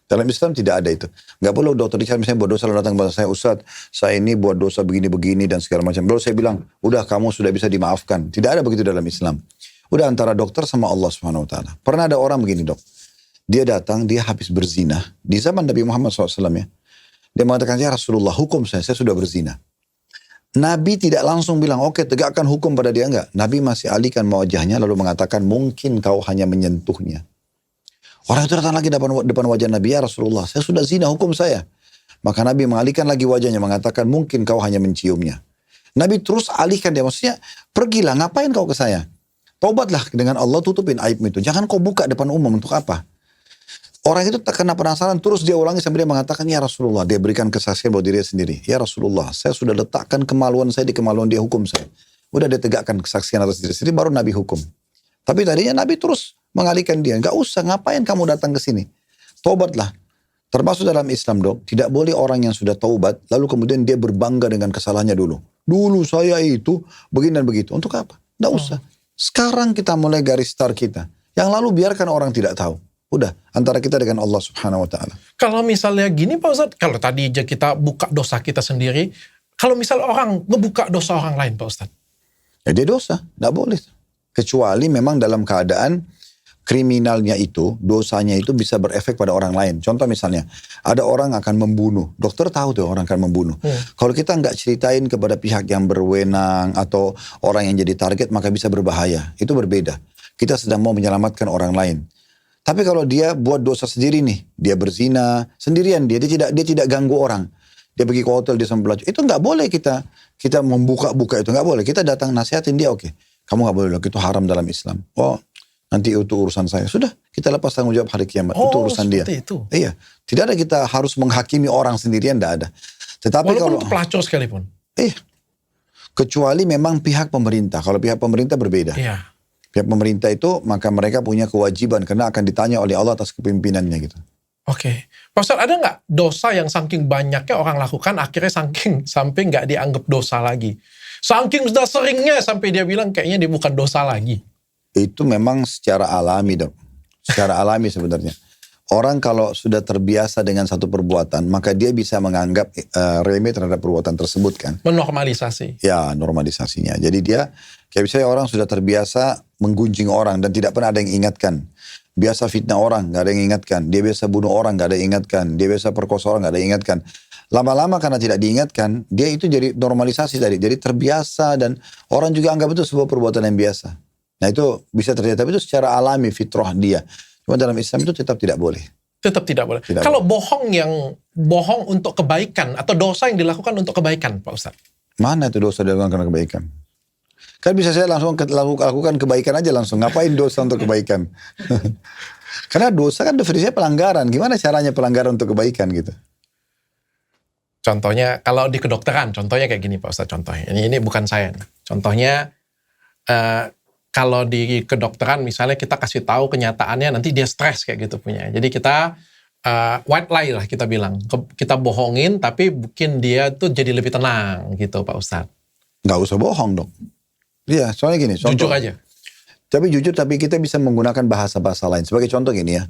Dalam Islam tidak ada itu. Nggak perlu dokter Richard misalnya buat dosa, lalu datang kepada saya, Ustaz, saya ini buat dosa begini-begini dan segala macam. Lalu saya bilang, udah kamu sudah bisa dimaafkan. Tidak ada begitu dalam Islam. Udah antara dokter sama Allah Subhanahu Wa Taala. Pernah ada orang begini dok. Dia datang, dia habis berzina. Di zaman Nabi Muhammad SAW ya. Dia mengatakan, ya Rasulullah, hukum saya sudah berzina. Nabi tidak langsung bilang, oke tegakkan hukum pada dia, enggak. Nabi masih alihkan wajahnya lalu mengatakan, mungkin kau hanya menyentuhnya. Orang itu datang lagi depan wajah Nabi, ya Rasulullah, saya sudah zina, hukum saya. Maka Nabi mengalihkan lagi wajahnya, mengatakan, mungkin kau hanya menciumnya. Nabi terus alihkan dia, maksudnya, pergilah, ngapain kau ke saya? Taubatlah dengan Allah, tutupin aibmu itu. Jangan kau buka depan umum, untuk apa? Orang itu tak kena penasaran, terus dia ulangi sampai dia mengatakan, ya Rasulullah, dia berikan kesaksian buat dirinya sendiri. Ya Rasulullah, saya sudah letakkan kemaluan saya di kemaluan dia, hukum saya. Udah dia tegakkan kesaksian atas diri sendiri, baru Nabi hukum. Tapi tadinya Nabi terus mengalihkan dia. Gak usah, ngapain kamu datang ke sini? Taubatlah. Termasuk dalam Islam dok, tidak boleh orang yang sudah taubat, lalu kemudian dia berbangga dengan kesalahannya dulu. Dulu saya itu, begini dan begitu. Untuk apa? Gak usah. Sekarang kita mulai garis start kita. Yang lalu biarkan orang tidak tahu. Udah, antara kita dengan Allah Subhanahu Wa Taala. Kalau misalnya gini Pak Ustadz, kalau tadi aja kita buka dosa kita sendiri, kalau misal orang ngebuka dosa orang lain Pak Ustadz? Ya dia dosa, gak boleh. Kecuali memang dalam keadaan kriminalnya itu, dosanya itu bisa berefek pada orang lain. Contoh misalnya, ada orang akan membunuh. Dokter tahu tuh orang akan membunuh. Kalau kita nggak ceritain kepada pihak yang berwenang atau orang yang jadi target, maka bisa berbahaya. Itu berbeda. Kita sedang mau menyelamatkan orang lain. Tapi kalau dia buat dosa sendiri nih, dia berzina sendirian, dia tidak ganggu orang. Dia pergi ke hotel, dia sambil belajar. Itu nggak boleh kita membuka-buka itu, nggak boleh. Kita datang nasihatin dia, oke. Kamu nggak boleh, itu haram dalam Islam. Oh, nanti itu urusan saya. Sudah, kita lepas tanggung jawab hari kiamat. Itu urusan dia. Itu. Iya, tidak ada kita harus menghakimi orang sendirian, tidak ada. Tetapi walaupun kalau itu pelacur sekalipun. Kecuali memang pihak pemerintah. Kalau pihak pemerintah berbeda. Iya. Pihak pemerintah itu maka mereka punya kewajiban karena akan ditanya oleh Allah atas kepemimpinannya gitu. Oke. Pak Ustadz, ada nggak dosa yang saking banyaknya orang lakukan akhirnya sampai nggak dianggap dosa lagi? Saking sudah seringnya sampai dia bilang kayaknya dia bukan dosa lagi. Itu memang secara alami dok. Secara alami sebenarnya. Orang kalau sudah terbiasa dengan satu perbuatan, maka dia bisa menganggap remeh terhadap perbuatan tersebut kan. Menormalisasi. Ya, normalisasinya. Jadi dia, kayak misalnya orang sudah terbiasa menggunjing orang dan tidak pernah ada yang ingatkan. Biasa fitnah orang, gak ada yang ingatkan. Dia biasa bunuh orang, gak ada yang ingatkan. Dia biasa perkosa orang, gak ada yang ingatkan. Lama-lama karena tidak diingatkan, dia itu jadi normalisasi tadi. Jadi terbiasa dan orang juga anggap itu sebuah perbuatan yang biasa. Nah itu bisa terjadi, tapi itu secara alami fitrah dia. Cuma dalam Islam itu tetap tidak boleh. Tetap tidak boleh. Kalau bohong untuk kebaikan atau dosa yang dilakukan untuk kebaikan, Pak Ustadz? Mana itu dosa dilakukan karena kebaikan? Kan bisa saya langsung lakukan kebaikan aja langsung. Ngapain dosa untuk kebaikan? Karena dosa kan definisinya pelanggaran. Gimana caranya pelanggaran untuk kebaikan gitu? Contohnya kalau di kedokteran, contohnya kayak gini Pak Ustadz. Contohnya ini bukan saya. Contohnya kalau di kedokteran misalnya kita kasih tahu kenyataannya nanti dia stres kayak gitu punya. Jadi kita white lie lah kita bilang. Kita bohongin tapi bikin dia tuh jadi lebih tenang gitu Pak Ustadz. Nggak usah bohong dong. Iya, soalnya gini. Contoh, jujur aja. Tapi jujur, tapi kita bisa menggunakan bahasa-bahasa lain. Sebagai contoh gini ya.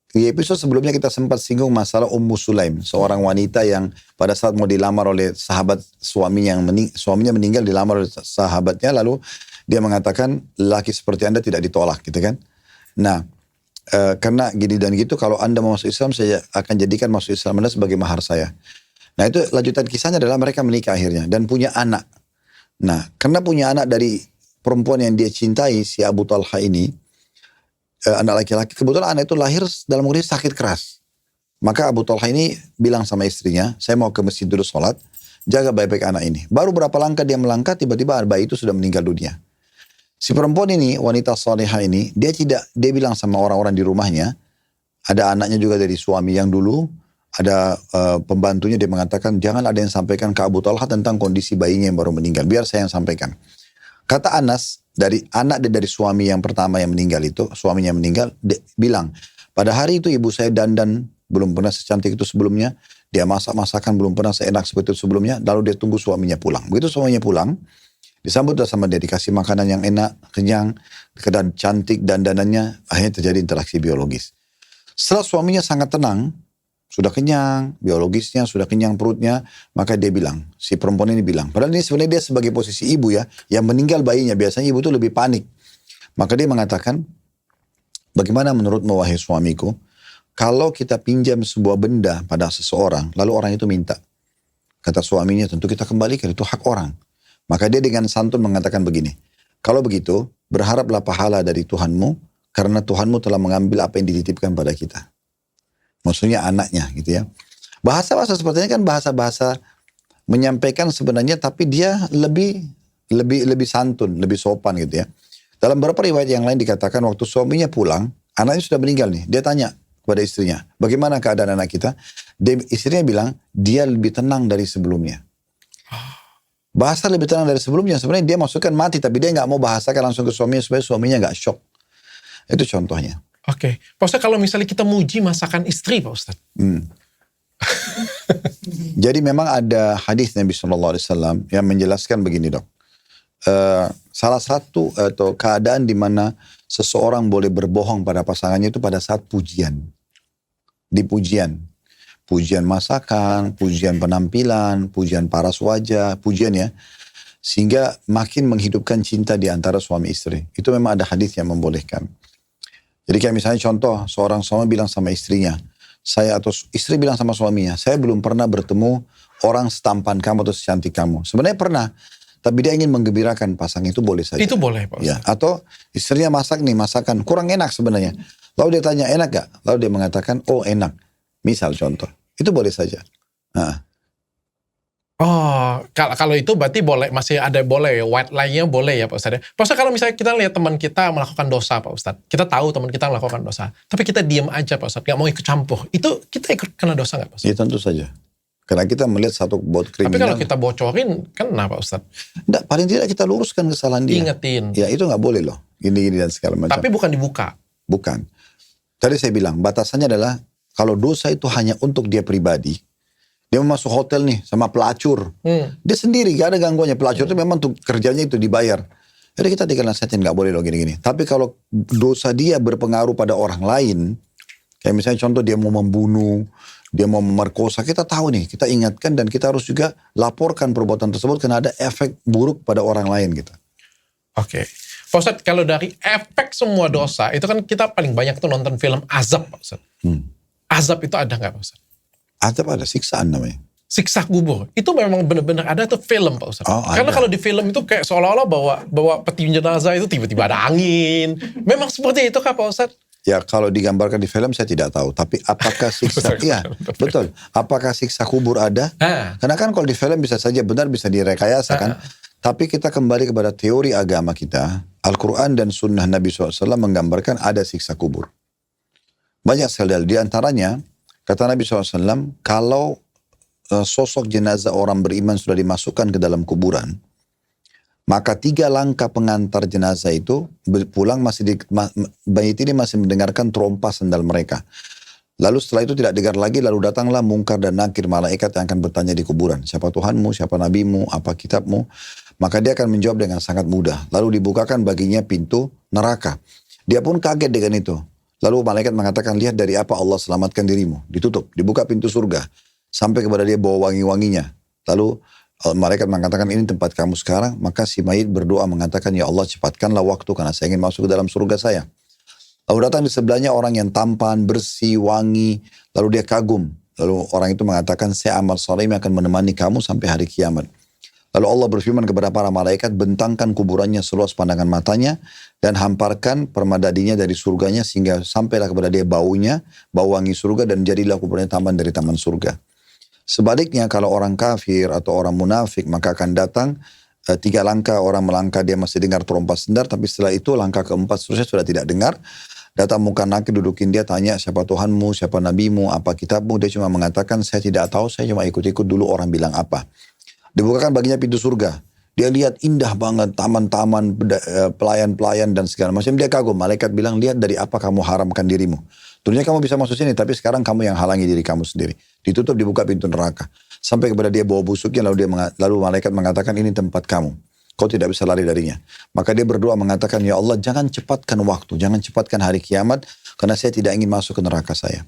Di episode sebelumnya kita sempat singgung masalah Ummu Sulaim, seorang wanita yang pada saat mau dilamar oleh sahabat suaminya suaminya meninggal, dilamar oleh sahabatnya, lalu dia mengatakan laki seperti Anda tidak ditolak gitu kan. Nah, karena gini dan gitu, kalau Anda mau masuk Islam, saya akan jadikan masuk Islam Anda sebagai mahar saya. Nah, itu lanjutan kisahnya adalah mereka menikah akhirnya dan punya anak. Nah, karena punya anak dari perempuan yang dia cintai, si Abu Talha ini, anak laki-laki, kebetulan anak itu lahir dalam kondisi sakit keras. Maka Abu Talha ini bilang sama istrinya, saya mau ke masjid dulu sholat, jaga baik-baik anak ini. Baru berapa langkah dia melangkah, tiba-tiba bayi itu sudah meninggal dunia. Si perempuan ini, wanita salihah ini, dia bilang sama orang-orang di rumahnya, ada anaknya juga dari suami yang dulu, ada pembantunya, dia mengatakan, jangan ada yang sampaikan ke Abu Talha tentang kondisi bayinya yang baru meninggal, biar saya yang sampaikan. Kata Anas, dari suami yang pertama yang meninggal itu, suaminya meninggal, bilang, pada hari itu ibu saya dandan, belum pernah secantik itu sebelumnya, dia masak-masakan belum pernah seenak seperti itu sebelumnya, lalu dia tunggu suaminya pulang. Begitu suaminya pulang, disambut sama dia, dikasih makanan yang enak, kenyang, keadaan cantik dandanannya, akhirnya terjadi interaksi biologis. Setelah suaminya sangat tenang, sudah kenyang, biologisnya sudah kenyang perutnya, maka dia bilang, si perempuan ini bilang, padahal ini sebenarnya dia sebagai posisi ibu ya, yang meninggal bayinya, biasanya ibu itu lebih panik. Maka dia mengatakan, bagaimana menurutmu wahai suamiku, kalau kita pinjam sebuah benda pada seseorang, lalu orang itu minta. Kata suaminya, tentu kita kembalikan, itu hak orang. Maka dia dengan santun mengatakan begini, kalau begitu, berharaplah pahala dari Tuhanmu, karena Tuhanmu telah mengambil apa yang dititipkan pada kita. Maksudnya anaknya gitu ya. Bahasa-bahasa seperti ini kan bahasa-bahasa menyampaikan sebenarnya, tapi dia lebih santun, lebih sopan gitu ya. Dalam beberapa riwayat yang lain dikatakan waktu suaminya pulang, anaknya sudah meninggal nih. Dia tanya kepada istrinya, bagaimana keadaan anak kita? Istrinya bilang, dia lebih tenang dari sebelumnya. Bahasa lebih tenang dari sebelumnya, sebenarnya dia masukkan mati, tapi dia nggak mau bahasakan langsung ke suaminya supaya suaminya nggak shock. Itu contohnya. Oke. Pak Ustadz, kalau misalnya kita muji masakan istri, Pak Ustadz. Jadi memang ada hadis Nabi SAW yang menjelaskan begini dok. Salah satu atau keadaan di mana seseorang boleh berbohong pada pasangannya itu pada saat pujian. Di pujian. Pujian masakan, pujian penampilan, pujian paras wajah, pujian ya. Sehingga makin menghidupkan cinta di antara suami istri. Itu memang ada hadis yang membolehkan. Jadi kayak misalnya contoh, seorang suami bilang sama istrinya, atau istri bilang sama suaminya, saya belum pernah bertemu orang setampan kamu atau secantik kamu. Sebenarnya pernah, tapi dia ingin menggembirakan pasangan, itu boleh saja. Itu boleh Pak Ustadz. Ya, atau istrinya masak nih, masakan kurang enak sebenarnya. Lalu dia tanya, enak gak? Lalu dia mengatakan, oh enak. Misal contoh, itu boleh saja. Nah. Oh, kalau itu berarti boleh, masih ada boleh, white line-nya boleh ya Pak Ustadz. Pak Ustadz, kalau misalnya kita lihat teman kita melakukan dosa Pak Ustadz, kita tahu teman kita melakukan dosa, tapi kita diam aja Pak Ustadz, gak mau ikut campur, itu kita ikut kena dosa gak Pak Ustadz? Ya tentu saja. Karena kita melihat satu buat kriminal. Tapi kalau kita bocorin, kena Pak Ustadz. Enggak, paling tidak kita luruskan kesalahan dia. Ingetin. Ya itu gak boleh loh, gini-gini dan segala macam. Tapi bukan dibuka. Bukan. Tadi saya bilang, batasannya adalah, kalau dosa itu hanya untuk dia pribadi, dia mau masuk hotel nih sama pelacur. Dia sendiri gak ada gangguannya. Pelacur itu memang tuh kerjanya itu dibayar. Jadi kita tinggal nasihatin gak boleh loh gini-gini. Tapi kalau dosa dia berpengaruh pada orang lain, kayak misalnya contoh dia mau membunuh, dia mau memerkosa, kita tahu nih, kita ingatkan dan kita harus juga laporkan perbuatan tersebut karena ada efek buruk pada orang lain gitu. Oke. Pak Ustadz, kalau dari efek semua dosa, itu kan kita paling banyak tuh nonton film azab Pak Ustadz. Azab itu ada gak Pak Ustadz? Azab ada, siksaan namanya. Siksa kubur. Itu memang benar-benar ada tuh film Pak Ustadz. Oh, karena ada. kalau di film itu kayak seolah-olah bawa peti jenazah itu tiba-tiba ada angin. Memang seperti itu kah Pak Ustadz? Ya kalau digambarkan di film saya tidak tahu. Tapi apakah siksa, iya betul. Apakah siksa kubur ada? Karena kan kalau di film bisa saja benar, bisa direkayasa kan. Tapi kita kembali kepada teori agama kita. Al-Quran dan sunnah Nabi SAW menggambarkan ada siksa kubur. Banyak sekali di antaranya. Kata Nabi SAW, kalau sosok jenazah orang beriman sudah dimasukkan ke dalam kuburan, maka 3 langkah pengantar jenazah itu pulang bayi ini masih mendengarkan trompa sandal mereka. Lalu setelah itu tidak dengar lagi, lalu datanglah mungkar dan nakir, malaikat yang akan bertanya di kuburan. Siapa Tuhanmu, siapa nabimu, apa kitabmu. maka dia akan menjawab dengan sangat mudah. Lalu dibukakan baginya pintu neraka. Dia pun kaget dengan itu. Lalu malaikat mengatakan, lihat dari apa Allah selamatkan dirimu. Ditutup, dibuka pintu surga. Sampai kepada dia bawa wangi-wanginya. Lalu malaikat mengatakan, ini tempat kamu sekarang. Maka si mayit berdoa mengatakan, ya Allah cepatkanlah waktu karena saya ingin masuk ke dalam surga saya. Lalu datang di sebelahnya orang yang tampan, bersih, wangi. Lalu dia kagum. Lalu orang itu mengatakan, saya amal saleh yang akan menemani kamu sampai hari kiamat. Lalu Allah berfirman kepada para malaikat, bentangkan kuburannya seluas pandangan matanya dan hamparkan permadadinya dari surganya sehingga sampailah kepada dia baunya, bau wangi surga dan jadilah kuburannya taman dari taman surga. Sebaliknya kalau orang kafir atau orang munafik maka akan datang 3 langkah orang melangkah dia masih dengar terompas sendar, tapi setelah itu langkah keempat seterusnya sudah tidak dengar. Datang muka nakir dudukin dia, tanya siapa Tuhanmu, siapa nabimu, apa kitabmu. Dia cuma mengatakan saya tidak tahu, saya cuma ikut-ikut dulu orang bilang apa. Dibukakan baginya pintu surga. Dia lihat indah banget, taman-taman, pelayan-pelayan dan segala macam. Dia kagum. Malaikat bilang, lihat dari apa kamu haramkan dirimu. Tentunya kamu bisa masuk sini, tapi sekarang kamu yang halangi diri kamu sendiri. Ditutup, dibuka pintu neraka. Sampai kepada dia bawa busuknya, lalu malaikat mengatakan, ini tempat kamu. Kau tidak bisa lari darinya. Maka dia berdoa mengatakan, ya Allah jangan cepatkan waktu, jangan cepatkan hari kiamat, karena saya tidak ingin masuk ke neraka saya.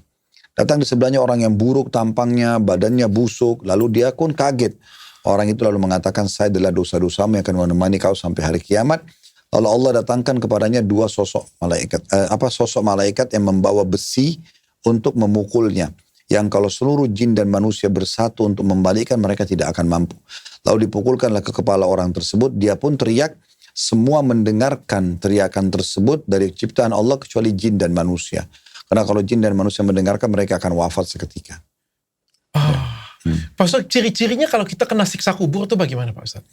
Datang di sebelahnya orang yang buruk tampangnya, badannya busuk, lalu dia pun kaget. Orang itu lalu mengatakan, saya adalah dosa-dosamu yang akan menemani kau sampai hari kiamat. Lalu Allah datangkan kepadanya 2 sosok malaikat. Sosok malaikat yang membawa besi untuk memukulnya. Yang kalau seluruh jin dan manusia bersatu untuk membalikkan, mereka tidak akan mampu. Lalu dipukulkanlah ke kepala orang tersebut. Dia pun teriak. Semua mendengarkan teriakan tersebut dari ciptaan Allah kecuali jin dan manusia. Karena kalau jin dan manusia mendengarkan, mereka akan wafat seketika. Pak Ustadz, ciri-cirinya kalau kita kena siksa kubur itu bagaimana Pak Ustadz?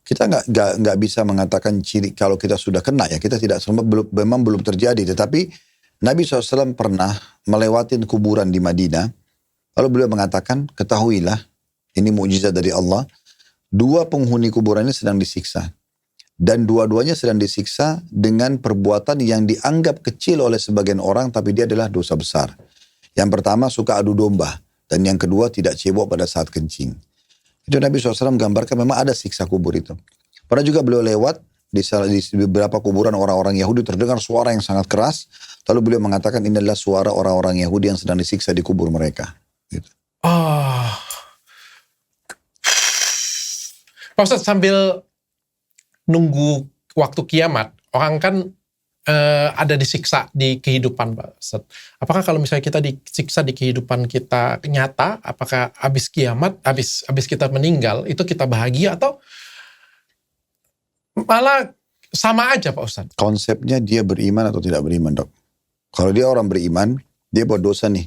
Kita nggak bisa mengatakan ciri kalau kita sudah kena ya, kita tidak memang belum terjadi. Tetapi Nabi SAW pernah melewatin kuburan di Madinah, lalu beliau mengatakan, ketahuilah ini mukjizat dari Allah, 2 penghuni kuburan ini sedang disiksa. Dan dua-duanya sedang disiksa dengan perbuatan yang dianggap kecil oleh sebagian orang, tapi dia adalah dosa besar. Yang pertama suka adu domba. Dan yang kedua tidak cebok pada saat kencing. Itu Nabi SAW gambarkan memang ada siksa kubur itu. Pernah juga beliau lewat di beberapa kuburan orang-orang Yahudi terdengar suara yang sangat keras. Lalu beliau mengatakan ini adalah suara orang-orang Yahudi yang sedang disiksa di kubur mereka. Gitu. Pak Ustadz, sambil nunggu waktu kiamat, orang kan ada disiksa di kehidupan Pak Ustadz. Apakah kalau misalnya kita disiksa di kehidupan kita nyata, apakah habis kiamat, habis kita meninggal, itu kita bahagia atau malah sama aja Pak Ustadz? Konsepnya dia beriman atau tidak beriman, Dok. Kalau dia orang beriman, dia buat dosa nih.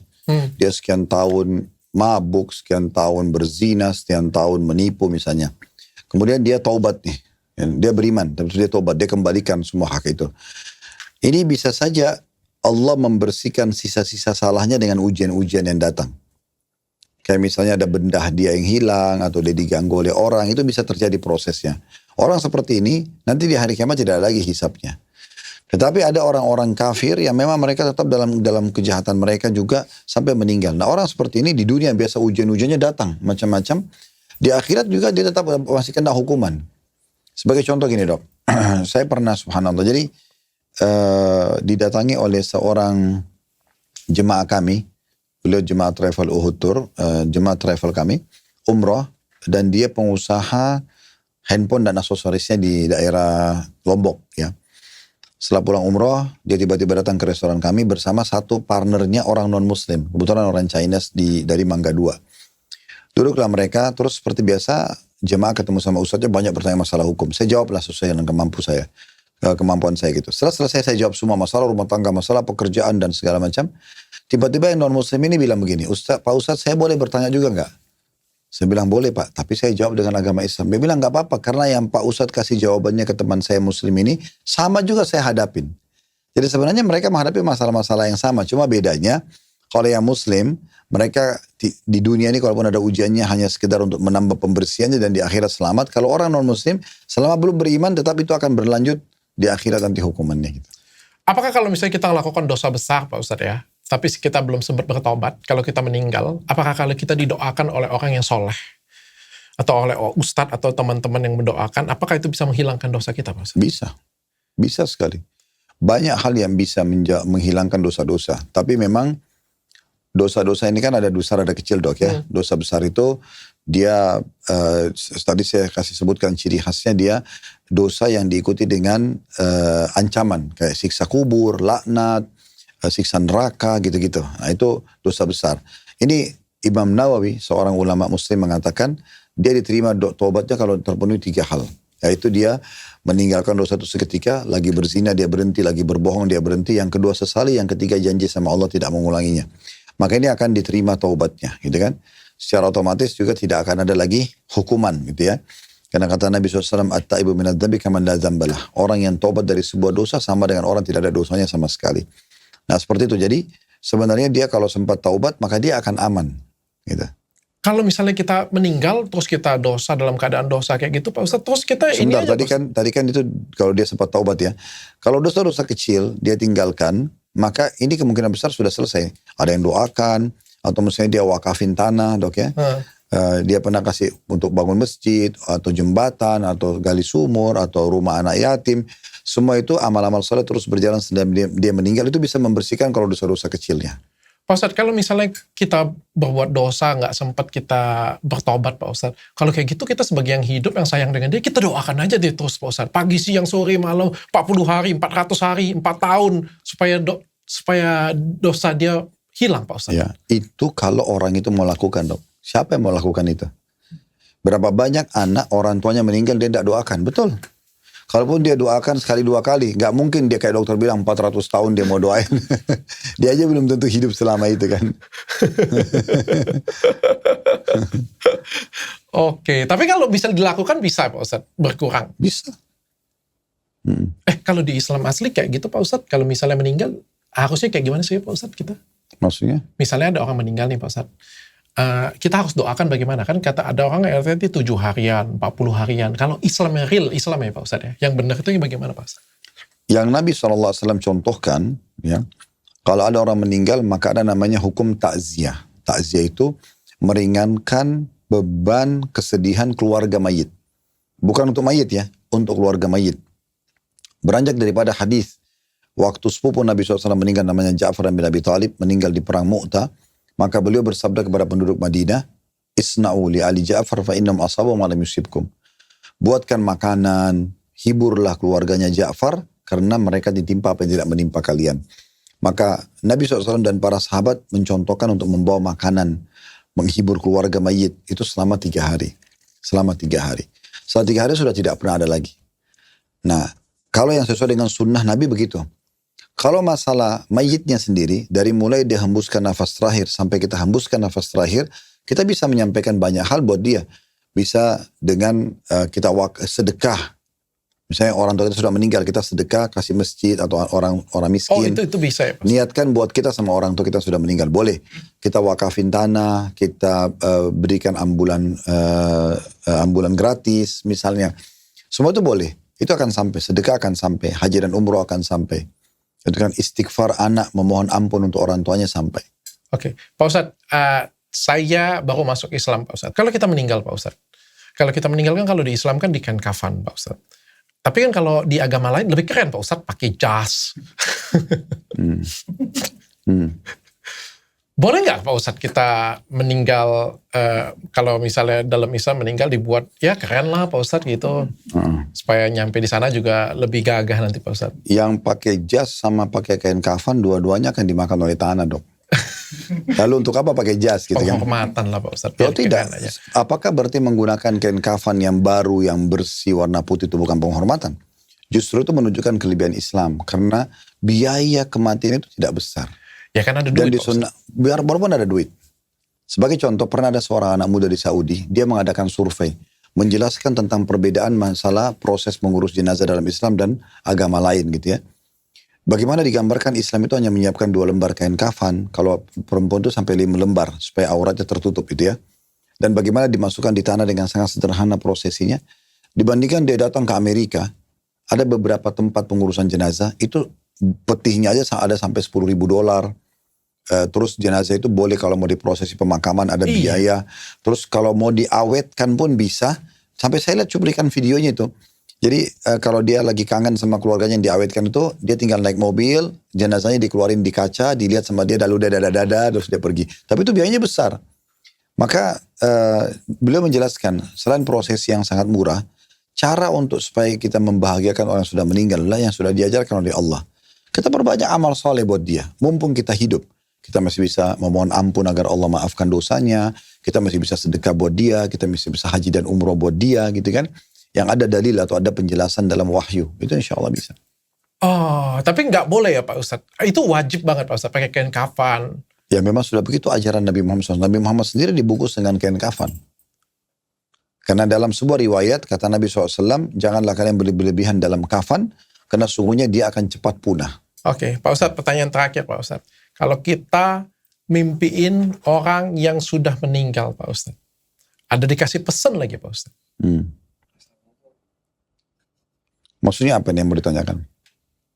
Dia sekian tahun mabuk, sekian tahun berzina, sekian tahun menipu misalnya. Kemudian dia taubat nih. Dia beriman, tapi dia taubat, dia kembalikan semua hak itu. Ini bisa saja Allah membersihkan sisa-sisa salahnya dengan ujian-ujian yang datang. Kayak misalnya ada benda dia yang hilang atau dia diganggu oleh orang, itu bisa terjadi prosesnya. Orang seperti ini nanti di hari kiamat tidak ada lagi hisapnya. Tetapi ada orang-orang kafir yang memang mereka tetap dalam kejahatan mereka juga sampai meninggal. Nah orang seperti ini di dunia biasa ujian-ujiannya datang macam-macam. Di akhirat juga dia tetap masih kena hukuman. Sebagai contoh gini Dok, saya pernah subhanallah, jadi didatangi oleh seorang jemaah kami, beliau jemaah travel Uhud Tour, jemaah travel kami, umroh, dan dia pengusaha handphone dan aksesorisnya di daerah Lombok ya. Setelah pulang umroh, dia tiba-tiba datang ke restoran kami bersama satu partnernya orang non-muslim, kebetulan orang China dari Mangga 2. Duduklah mereka, terus seperti biasa jemaah ketemu sama ustadznya banyak bertanya masalah hukum. Saya jawablah sesuai dengan kemampuan saya gitu. Setelah selesai saya jawab semua masalah rumah tangga, masalah pekerjaan dan segala macam. Tiba-tiba yang non muslim ini bilang begini, Pak Ustadz saya boleh bertanya juga nggak? Saya bilang boleh Pak, tapi saya jawab dengan agama Islam. Dia bilang nggak apa-apa karena yang Pak Ustadz kasih jawabannya ke teman saya muslim ini sama juga saya hadapin. Jadi sebenarnya mereka menghadapi masalah-masalah yang sama, cuma bedanya kalau yang muslim mereka di dunia ini kalaupun ada ujiannya hanya sekedar untuk menambah pembersihannya dan di akhirat selamat. Kalau orang non muslim selama belum beriman tetap itu akan berlanjut di akhirat nanti hukumannya gitu. Apakah kalau misalnya kita lakukan dosa besar Pak Ustadz ya, tapi kita belum sempat bertobat, kalau kita meninggal, apakah kalau kita didoakan oleh orang yang soleh atau oleh ustadz atau teman-teman yang mendoakan, apakah itu bisa menghilangkan dosa kita, Pak Ustadz? Bisa sekali. Banyak hal yang bisa menghilangkan dosa-dosa. Tapi memang dosa-dosa ini kan ada besar ada kecil dok ya. Dosa besar itu dia tadi saya kasih sebutkan ciri khasnya, dia dosa yang diikuti dengan ancaman kayak siksa kubur, laknat, siksa neraka gitu-gitu. Nah itu dosa besar. Ini Imam Nawawi seorang ulama muslim mengatakan dia diterima taubatnya kalau terpenuhi 3 hal. Yaitu dia meninggalkan dosa itu seketika, lagi berzina dia berhenti, lagi berbohong dia berhenti, yang kedua sesali, yang ketiga janji sama Allah tidak mengulanginya. Maka ini akan diterima taubatnya, gitu kan. Secara otomatis juga tidak akan ada lagi hukuman, gitu ya. Karena kata Nabi SAW, at-taibu minadz-dzambi kaman la dzambalah. Orang yang taubat dari sebuah dosa sama dengan orang tidak ada dosanya sama sekali. Nah seperti itu, jadi sebenarnya dia kalau sempat taubat, maka dia akan aman, gitu. Kalau misalnya kita meninggal terus kita dosa dalam keadaan dosa kayak gitu Pak Ustadz, terus kita Sebentar, ini aja, tadi kan itu kalau dia sempat taubat ya. Kalau dosa-dosa kecil dia tinggalkan, maka ini kemungkinan besar sudah selesai. Ada yang doakan, atau misalnya dia wakafin tanah dok ya. Dia pernah kasih untuk bangun masjid, atau jembatan, atau gali sumur, atau rumah anak yatim. Semua itu amal-amal saleh terus berjalan sedang dia meninggal, itu bisa membersihkan kalau dosa-dosa kecilnya. Pak Ustadz, kalau misalnya kita berbuat dosa, nggak sempat kita bertobat Pak Ustadz, kalau kayak gitu kita sebagai yang hidup, yang sayang dengan dia, kita doakan aja dia terus Pak Ustadz. Pagi, siang, sore, malam, 40 hari, 400 hari, 4 tahun, supaya dosa dia hilang Pak Ustadz. Ya, itu kalau orang itu mau lakukan dok. Siapa yang mau lakukan itu? Berapa banyak anak orang tuanya meninggal dia tidak doakan, betul. Kalaupun dia doakan sekali 2 kali, nggak mungkin dia kayak dokter bilang 400 tahun dia mau doain. Dia aja belum tentu hidup selama itu kan. Oke, tapi kalau bisa dilakukan bisa Pak Ustadz, berkurang. Bisa. Kalau di Islam asli kayak gitu Pak Ustadz, kalau misalnya meninggal, harusnya kayak gimana sih Pak Ustadz kita? Maksudnya? Misalnya ada orang meninggal nih Pak Ustadz, kita harus doakan bagaimana? Kan kata ada orang RT 7 harian, 40 harian. Kalau Islam yang real, Islam ya Pak Ustadz ya, yang benar itu bagaimana Pak Ustadz? Yang Nabi SAW contohkan, ya, kalau ada orang meninggal maka ada namanya hukum takziah. Takziah itu meringankan beban kesedihan keluarga mayit. Bukan untuk mayit ya, untuk keluarga mayit. Beranjak daripada hadis waktu sepupu Nabi SAW meninggal namanya Ja'far bin Abi Thalib, meninggal di perang Mu'tah, maka beliau bersabda kepada penduduk Madinah, Isna'u li Ali Ja'far fa innam asabu ma lam yusibkum. Buatkan makanan, hiburlah keluarganya Ja'far karena mereka ditimpa apa yang tidak menimpa kalian. Maka Nabi SAW dan para sahabat mencontohkan untuk membawa makanan, menghibur keluarga mayit itu selama 3 hari. Selama 3 hari. Setelah 3 hari sudah tidak pernah ada lagi. Nah, kalau yang sesuai dengan sunnah Nabi begitu. Kalau masalah mayitnya sendiri, dari mulai dia hembuskan nafas terakhir sampai kita hembuskan nafas terakhir, kita bisa menyampaikan banyak hal buat dia. Bisa dengan kita sedekah. Misalnya orang tua kita sudah meninggal, kita sedekah, kasih masjid atau orang miskin. Oh itu bisa ya Pak? Niatkan buat kita sama orang tua kita sudah meninggal. Boleh. Kita wakafin tanah, kita berikan ambulan gratis misalnya. Semua itu boleh. Itu akan sampai. Sedekah akan sampai. Haji dan umroh akan sampai. Itu kan istighfar anak memohon ampun untuk orang tuanya sampai. Oke. Pak Ustadz, saya baru masuk Islam Pak Ustadz. Kalau kita meninggal Pak Ustadz. Kalau kita meninggal kan kalau di Islam kan di kain kafan Pak Ustadz. Tapi kan kalau di agama lain lebih keren Pak Ustadz pakai jas. Boleh nggak Pak Ustadz kita meninggal, kalau misalnya dalam Islam meninggal dibuat, ya keren lah Pak Ustadz gitu. Supaya nyampe di sana juga lebih gagah nanti Pak Ustadz. Yang pakai jas sama pakai kain kafan, dua-duanya akan dimakan oleh tanah dok. Lalu untuk apa pakai jas gitu kan? Penghormatan lah Pak Ustadz. Kalau tidak, apakah berarti menggunakan kain kafan yang baru, yang bersih, warna putih itu bukan penghormatan? Justru itu menunjukkan kelebihan Islam. Karena biaya kematian itu tidak besar. Ya kan ada duit. Dan biar walaupun ada duit. Sebagai contoh, pernah ada seorang anak muda di Saudi, dia mengadakan survei, menjelaskan tentang perbedaan masalah proses mengurus jenazah dalam Islam dan agama lain gitu ya. Bagaimana digambarkan Islam itu hanya menyiapkan 2 lembar kain kafan, kalau perempuan itu sampai 5 lembar, supaya auratnya tertutup gitu ya. Dan bagaimana dimasukkan di tanah dengan sangat sederhana prosesinya. Dibandingkan dia datang ke Amerika, ada beberapa tempat pengurusan jenazah, itu petihnya aja ada sampai $10.000. Terus jenazah itu boleh kalau mau diprosesi pemakaman ada Iya. biaya. Terus kalau mau diawetkan pun bisa. Sampai saya lihat cuplikan videonya itu. Jadi kalau dia lagi kangen sama keluarganya yang diawetkan itu, dia tinggal naik mobil, jenazahnya dikeluarin di kaca, dilihat sama dia, lalu dada, terus dia pergi. Tapi itu biayanya besar. Maka beliau menjelaskan, selain proses yang sangat murah, cara untuk supaya kita membahagiakan orang yang sudah meninggal adalah yang sudah diajarkan oleh Allah. Kita perbanyak amal soleh buat dia, mumpung kita hidup. Kita masih bisa memohon ampun agar Allah maafkan dosanya, kita masih bisa sedekah buat dia, kita masih bisa haji dan umroh buat dia gitu kan. Yang ada dalil atau ada penjelasan dalam wahyu, itu insya Allah bisa. Oh, tapi nggak boleh ya Pak Ustadz? Itu wajib banget Pak Ustadz, pakai kain kafan. Ya memang sudah begitu ajaran Nabi Muhammad SAW. Nabi Muhammad sendiri dibungkus dengan kain kafan. Karena dalam sebuah riwayat, kata Nabi SAW, janganlah kalian berlebihan dalam kafan, karena sungguhnya dia akan cepat punah. Oke, Pak Ustadz, pertanyaan terakhir Pak Ustadz. Kalau kita mimpiin orang yang sudah meninggal Pak Ustadz, ada dikasih pesan lagi Pak Ustadz. Maksudnya apa nih yang mau ditanyakan?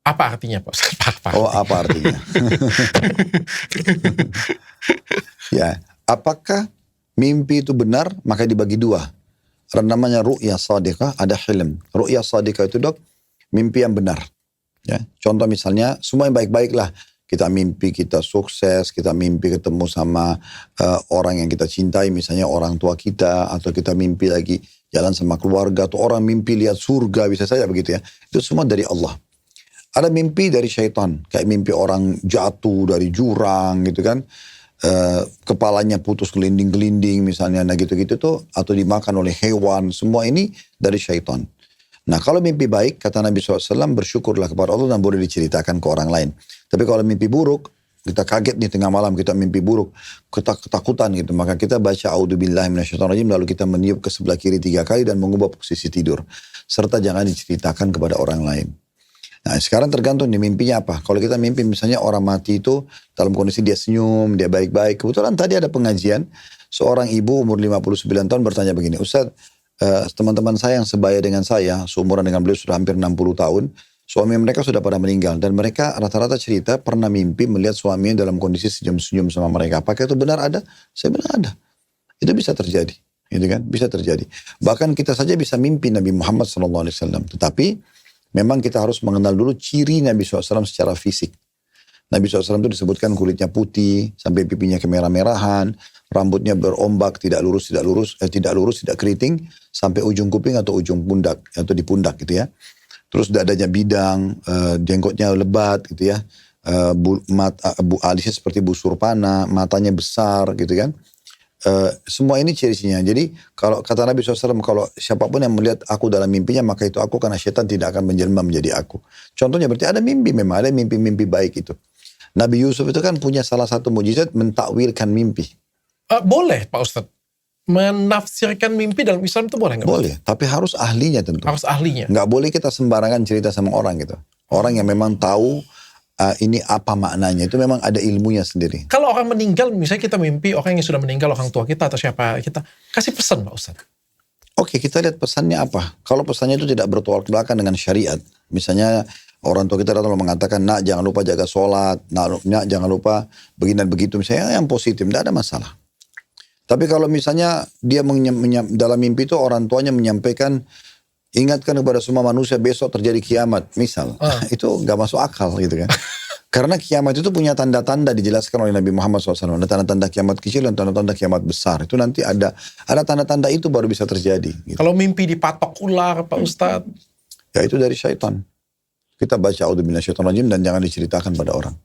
Apa artinya Pak Ustadz? Apa artinya? Ya, apakah mimpi itu benar? Maka dibagi dua. Ada namanya ru'ya shadiqah, ada hilm. Ru'ya shadiqah itu mimpi yang benar. Ya, contoh misalnya semua yang baik-baik lah. Kita mimpi kita sukses, kita mimpi ketemu sama orang yang kita cintai, misalnya orang tua kita, atau kita mimpi lagi jalan sama keluarga, atau orang mimpi lihat surga, bisa saja begitu ya. Itu semua dari Allah. Ada mimpi dari syaitan, kayak mimpi orang jatuh dari jurang gitu kan. Kepalanya putus gelinding-gelinding misalnya, nah gitu-gitu tuh, atau dimakan oleh hewan, semua ini dari syaitan. Nah kalau mimpi baik, kata Nabi SAW, bersyukurlah kepada Allah dan boleh diceritakan ke orang lain. Tapi kalau mimpi buruk, kita kaget nih tengah malam, kita mimpi buruk, ketakutan gitu, maka kita baca A'udzubillahi minasyaitonirrajim, lalu kita meniup ke sebelah kiri 3 kali dan mengubah posisi tidur. Serta jangan diceritakan kepada orang lain. Nah sekarang tergantung di mimpinya apa. Kalau kita mimpi misalnya orang mati itu dalam kondisi dia senyum, dia baik-baik. Kebetulan tadi ada pengajian, seorang ibu umur 59 tahun bertanya begini, Ustaz, teman-teman saya yang sebaya dengan saya, seumuran dengan beliau sudah hampir 60 tahun, suami mereka sudah pada meninggal. Dan mereka rata-rata cerita pernah mimpi melihat suaminya dalam kondisi senyum-senyum sama mereka. Apakah itu benar ada? Saya bilang ada. Itu bisa terjadi. Gitu kan? Bisa terjadi. Bahkan kita saja bisa mimpi Nabi Muhammad SAW. Tetapi memang kita harus mengenal dulu ciri Nabi SAW secara fisik. Nabi SAW itu disebutkan kulitnya putih, sampai pipinya kemerah-merahan, rambutnya berombak, tidak lurus, tidak keriting, sampai ujung kuping atau ujung pundak, atau di pundak gitu ya. Terus dadanya bidang, jenggotnya lebat gitu ya, alisnya seperti busur panah, matanya besar gitu kan. Semua ini ciri-cirinya. Jadi kalau kata Nabi SAW, kalau siapapun yang melihat aku dalam mimpinya, maka itu aku, karena setan tidak akan menjelma menjadi aku. Contohnya berarti ada mimpi, memang ada mimpi-mimpi baik itu. Nabi Yusuf itu kan punya salah satu mujizat mentakwilkan mimpi. Boleh Pak Ustadz, menafsirkan mimpi dalam Islam itu boleh nggak? Boleh, tapi harus ahlinya tentu. Harus ahlinya. Nggak boleh kita sembarangan cerita sama orang gitu. Orang yang memang tahu ini apa maknanya, itu memang ada ilmunya sendiri. Kalau orang meninggal, misalnya kita mimpi orang yang sudah meninggal, orang tua kita atau siapa, kita kasih pesan Pak Ustadz. Oke, kita lihat pesannya apa. Kalau pesannya itu tidak bertolak belakang dengan syariat, misalnya orang tua kita datang mengatakan, nak jangan lupa jaga sholat, nak jangan lupa begini dan begitu, misalnya yang positif, tidak ada masalah. Tapi kalau misalnya dia dalam mimpi itu orang tuanya menyampaikan, ingatkan kepada semua manusia besok terjadi kiamat, misal, itu nggak masuk akal gitu kan. Karena kiamat itu punya tanda-tanda dijelaskan oleh Nabi Muhammad SAW. Ada tanda-tanda kiamat kecil dan tanda-tanda kiamat besar. Itu nanti ada tanda-tanda itu baru bisa terjadi. Gitu. Kalau mimpi dipatok ular Pak Ustadz? Ya itu dari syaitan. Kita baca A'udzubillahi minasyaitonirrajim dan jangan diceritakan pada orang.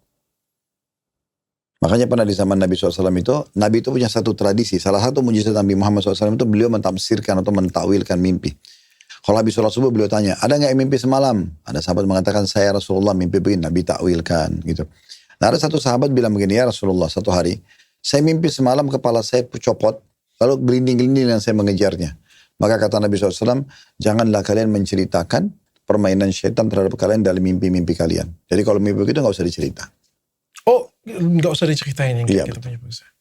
Makanya pernah di zaman Nabi SAW Nabi itu punya satu tradisi. Salah satu mujizat Nabi Muhammad SAW itu beliau mentafsirkan atau mentakwilkan mimpi. Kalau habis sholat subuh beliau tanya, ada nggak yang mimpi semalam? Ada sahabat mengatakan, saya Rasulullah mimpi begini, Nabi takwilkan gitu. Nah ada satu sahabat bilang begini, ya Rasulullah, satu hari, saya mimpi semalam kepala saya copot, lalu gelinding-gelinding dan saya mengejarnya. Maka kata Nabi SAW, janganlah kalian menceritakan permainan syaitan terhadap kalian dalam mimpi-mimpi kalian. Jadi kalau mimpi begitu nggak usah dicerita. Oh, nggak usah diceritain yang Iya, kita punya Pak Ustadz.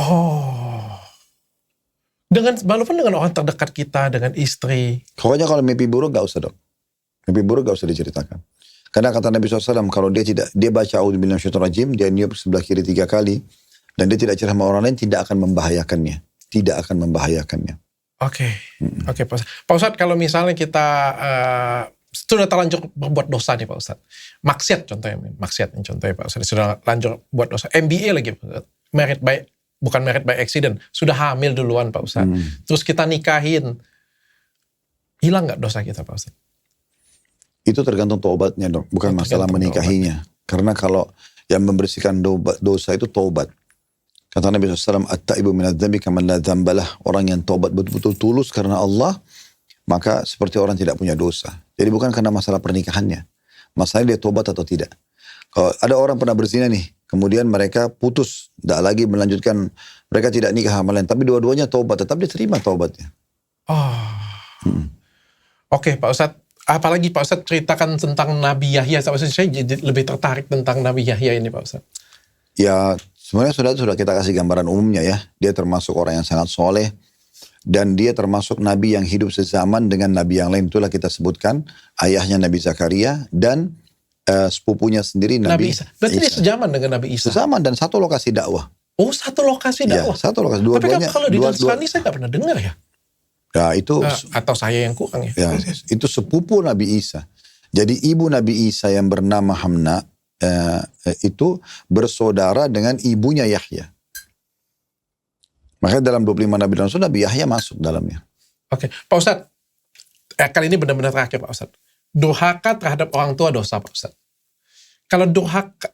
Oh. Walaupun dengan orang terdekat kita, dengan istri. Pokoknya kalau mimpi buruk gak usah dok. Mimpi buruk gak usah diceritakan. Karena kata Nabi SAW, kalau dia baca A'udzubillahi minasyaitonirrajim, dia niup sebelah kiri 3 kali, dan dia tidak cerita sama orang lain, tidak akan membahayakannya. Tidak akan membahayakannya. Oke, oke Pak Ustadz. Pak Ustadz, kalau misalnya kita sudah terlanjur berbuat dosa nih Pak Ustadz. Maksiat contohnya Pak Ustadz. Sudah lanjut buat dosa. MBA lagi Pak Ustadz. Bukan married by accident. Sudah hamil duluan Pak Ustadz. Terus kita nikahin. Hilang nggak dosa kita Pak Ustadz? Itu tergantung taubatnya dok, bukan masalah menikahinya. Karena kalau yang membersihkan dosa itu taubat. Kata Nabi SAW, at-taibu minadz-dzambi kaman la dzambalah. Orang yang taubat betul-betul tulus karena Allah, maka seperti orang tidak punya dosa. Jadi bukan karena masalah pernikahannya. Masalahnya dia taubat atau tidak. Kalau ada orang pernah berzina nih, kemudian mereka putus, tidak lagi melanjutkan, mereka tidak nikah sama lain, tapi dua-duanya taubat, tetap diterima taubatnya. Oke Pak Ustadz. Apalagi Pak Ustadz ceritakan tentang Nabi Yahya. Saya jadi lebih tertarik tentang Nabi Yahya ini Pak Ustadz. Ya sebenarnya sudah kita kasih gambaran umumnya ya. Dia termasuk orang yang sangat soleh. Dan dia termasuk Nabi yang hidup sezaman dengan Nabi yang lain. Itulah kita sebutkan. Ayahnya Nabi Zakaria dan sepupunya sendiri Nabi Isa. Berarti dia sezaman dengan Nabi Isa? Sezaman dan satu lokasi dakwah. Oh satu lokasi dakwah? Ya, satu lokasi. Tapi kalau di Nasrani saya nggak pernah dengar ya. Ya itu atau saya yang kurang ya. Itu sepupu Nabi Isa. Jadi ibu Nabi Isa yang bernama Hamna itu bersaudara dengan ibunya Yahya. Makanya dalam 25 Nabi dan Rasul, Nabi Yahya masuk dalamnya. Oke, Pak Ustadz. Kali ini benar-benar terakhir Pak Ustadz. Durhaka terhadap orang tua dosa Pak Ustadz. Kalau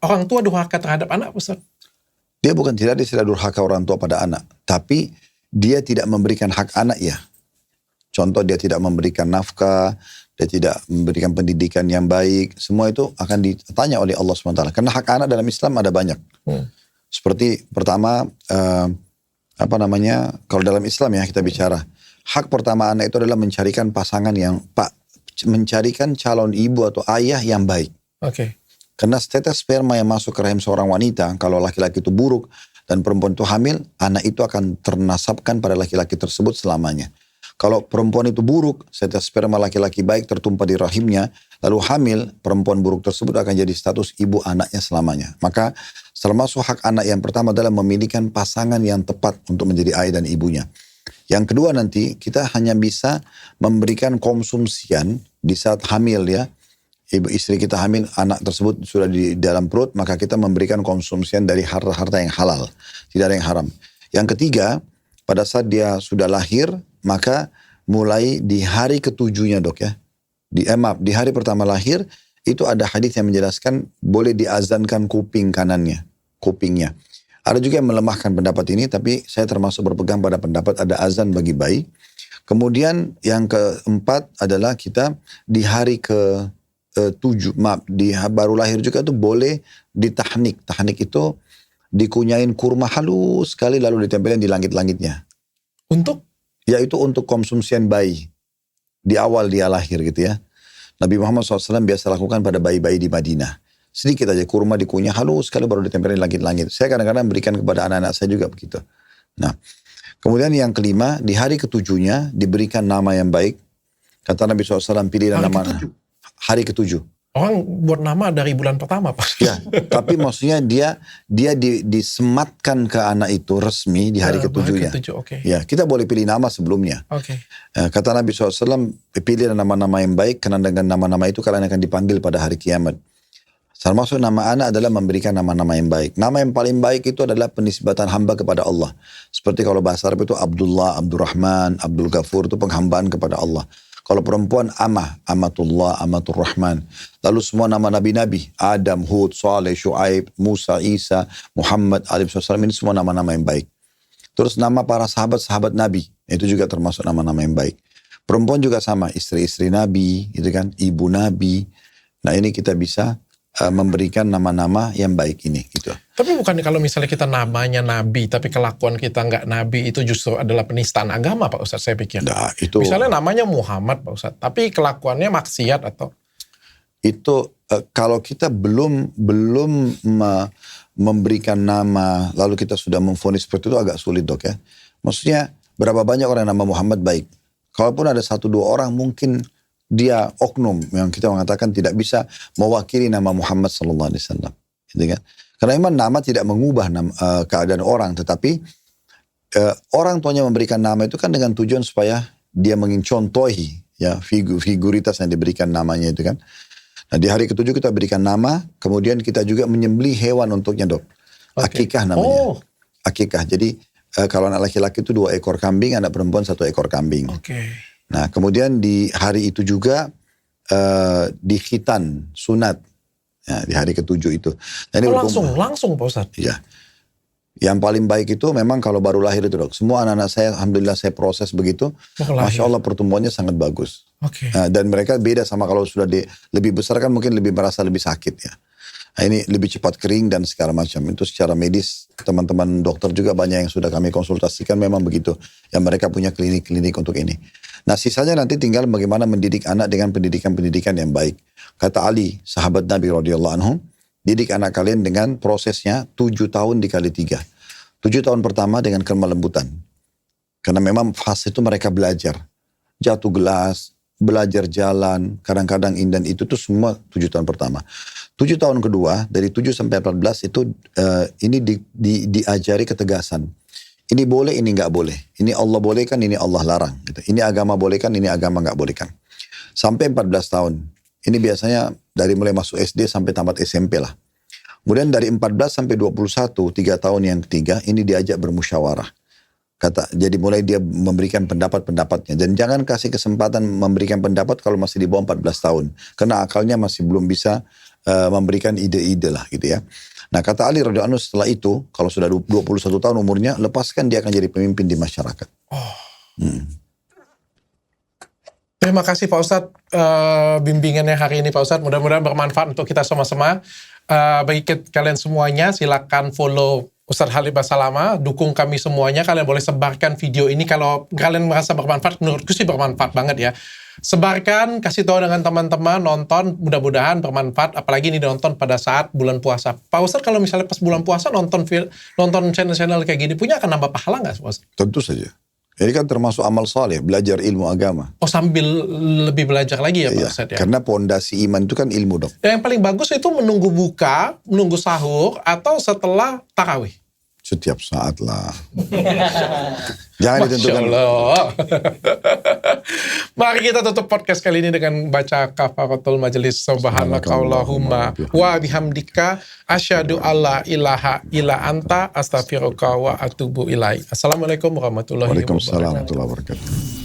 orang tua durhaka terhadap anak Pak Ustadz? Dia bukan tidak durhaka orang tua pada anak. Tapi dia tidak memberikan hak anak ya. Contoh dia tidak memberikan nafkah, dia tidak memberikan pendidikan yang baik. Semua itu akan ditanya oleh Allah SWT. Karena hak anak dalam Islam ada banyak. Seperti pertama, kalau dalam Islam ya kita bicara. Hak pertama anak itu adalah mencarikan pasangan mencarikan calon ibu atau ayah yang baik. Oke. Karena tetes sperma yang masuk ke rahim seorang wanita, kalau laki-laki itu buruk dan perempuan itu hamil, anak itu akan ternasabkan pada laki-laki tersebut selamanya. Kalau perempuan itu buruk, tetes sperma laki-laki baik tertumpah di rahimnya, lalu hamil, perempuan buruk tersebut akan jadi status ibu anaknya selamanya. Maka termasuk hak anak yang pertama adalah memilihkan pasangan yang tepat untuk menjadi ayah dan ibunya. Yang kedua nanti kita hanya bisa memberikan konsumsian di saat hamil ya. Ibu istri kita hamil, anak tersebut sudah di dalam perut, maka kita memberikan konsumsian dari harta-harta yang halal. Tidak ada yang haram. Yang ketiga, pada saat dia sudah lahir, maka mulai di hari ketujuhnya dok ya. Di hari pertama lahir, itu ada hadis yang menjelaskan boleh diazankan kupingnya. Ada juga yang melemahkan pendapat ini, tapi saya termasuk berpegang pada pendapat ada azan bagi bayi. Kemudian yang keempat adalah kita di hari baru lahir juga tuh boleh ditahnik. Tahnik itu dikunyain kurma halus sekali lalu ditempelin di langit-langitnya. Untuk? Yaitu untuk konsumsian bayi. Di awal dia lahir gitu ya. Nabi Muhammad SAW biasa lakukan pada bayi-bayi di Madinah. Sedikit aja kurma dikunyah halus sekali baru ditempelin di langit-langit. Saya kadang-kadang berikan kepada anak-anak saya juga begitu. Nah, kemudian yang kelima, di hari ketujuhnya diberikan nama yang baik. Kata Nabi SAW, pilihlah nama hari ketujuh. Orang buat nama dari bulan pertama Pak. Ya, tapi maksudnya dia disematkan ke anak itu resmi di hari ketujuhnya. Okay. Ya, kita boleh pilih nama sebelumnya. Okay. Kata Nabi SAW, pilih nama-nama yang baik karena dengan nama-nama itu kalian akan dipanggil pada hari kiamat. Termasuk nama anak adalah memberikan nama-nama yang baik. Nama yang paling baik itu adalah penisbatan hamba kepada Allah. Seperti kalau bahasa Arab itu Abdullah, Abdurrahman, Abdul Ghafur itu penghambaan kepada Allah. Kalau perempuan Amatullah, Amatur Rahman. Lalu semua nama nabi-nabi, Adam, Hud, Saleh, Shu'aib, Musa, Isa, Muhammad, alaihi wasallam, ini semua nama-nama yang baik. Terus nama para sahabat-sahabat Nabi, itu juga termasuk nama-nama yang baik. Perempuan juga sama, istri-istri Nabi, gitu kan, ibu Nabi. Nah ini kita bisa memberikan nama-nama yang baik ini gitu. Tapi bukan kalau misalnya kita namanya Nabi tapi kelakuan kita nggak Nabi, itu justru adalah penistaan agama Pak Ustadz saya pikir. Nah, itu misalnya namanya Muhammad Pak Ustadz tapi kelakuannya maksiat atau itu kalau kita belum memberikan nama lalu kita sudah memvonis seperti itu agak sulit dok ya. Maksudnya berapa banyak orang yang nama Muhammad baik. Kalaupun ada 1-2 orang mungkin dia oknum yang kita mengatakan tidak bisa mewakili nama Muhammad sallallahu alaihi wasallam, gitu kan? Karena memang nama tidak mengubah keadaan orang, tetapi orang tuanya memberikan nama itu kan dengan tujuan supaya dia mencontohi ya figuritas yang diberikan namanya itu kan. Nah, di hari ke-7 kita berikan nama, kemudian kita juga menyembelih hewan untuknya, Dok. Akikah namanya. Akikah. Jadi kalau anak laki-laki itu 2 ekor kambing, anak perempuan 1 ekor kambing. Nah, kemudian di hari itu juga di khitan, sunat. Ya, di hari ke-7 itu. Nah, ini langsung Pak Ustadz? Iya. Yang paling baik itu memang kalau baru lahir itu, Dok. Semua anak-anak saya, alhamdulillah saya proses begitu. Masya Allah pertumbuhannya sangat bagus. Nah, dan mereka beda sama kalau sudah lebih besar kan mungkin lebih merasa lebih sakit ya. Nah, ini lebih cepat kering dan segala macam. Itu secara medis, teman-teman dokter juga banyak yang sudah kami konsultasikan memang begitu. Yang mereka punya klinik-klinik untuk ini. Nah, sisanya nanti tinggal bagaimana mendidik anak dengan pendidikan-pendidikan yang baik. Kata Ali, sahabat Nabi radhiyallahu anhu, didik anak kalian dengan prosesnya 7 tahun dikali 3. 7 tahun pertama dengan kelembutan. Karena memang fase itu mereka belajar. Jatuh gelas, belajar jalan, kadang-kadang indan itu tuh semua 7 tahun pertama. 7 tahun kedua, dari 7 sampai 14 itu ini diajari ketegasan. Ini boleh, ini nggak boleh. Ini Allah bolehkan, ini Allah larang. Gitu. Ini agama bolehkan, ini agama nggak bolehkan. Sampai 14 tahun. Ini biasanya dari mulai masuk SD sampai tamat SMP lah. Kemudian dari 14 sampai 21, 3 tahun yang ketiga, ini diajak bermusyawarah. Jadi mulai dia memberikan pendapat-pendapatnya. Dan jangan kasih kesempatan memberikan pendapat kalau masih di bawah 14 tahun. Karena akalnya masih belum bisa memberikan ide-ide lah gitu ya. Nah, kata Ali radhiyallahu anhu setelah itu, kalau sudah 21 tahun umurnya, lepaskan dia akan jadi pemimpin di masyarakat. Terima kasih Pak Ustadz bimbingannya hari ini Pak Ustadz. Mudah-mudahan bermanfaat untuk kita sama-sama. Bagi kalian semuanya, silakan follow Ustadz Khalid Basalamah. Dukung kami semuanya. Kalian boleh sebarkan video ini. Kalau kalian merasa bermanfaat, menurutku sih bermanfaat banget ya. Sebarkan, kasih tahu dengan teman-teman, nonton. Mudah-mudahan bermanfaat. Apalagi ini nonton pada saat bulan puasa. Pak Ustadz kalau misalnya pas bulan puasa nonton channel-channel kayak gini, punya akan nambah pahala nggak Pak Ustadz? Tentu saja. Ini kan termasuk amal saleh, belajar ilmu agama. Oh, sambil lebih belajar lagi ya Pak Ustadz ya? Karena pondasi iman itu kan ilmu, Dok. Yang paling bagus itu menunggu buka, menunggu sahur, atau setelah tarawih? Setiap saat lah. Jangan ditentukan. Masya Allah. Mari kita tutup podcast kali ini dengan baca kafaratul majelis. Subhanakallahumma wa bihamdika asyhadu alla ilaha illa anta astaghfiruka wa atubu ilaik. Assalamualaikum warahmatullahi wabarakatuh. Waalaikumsalam warahmatullahi wabarakatuh.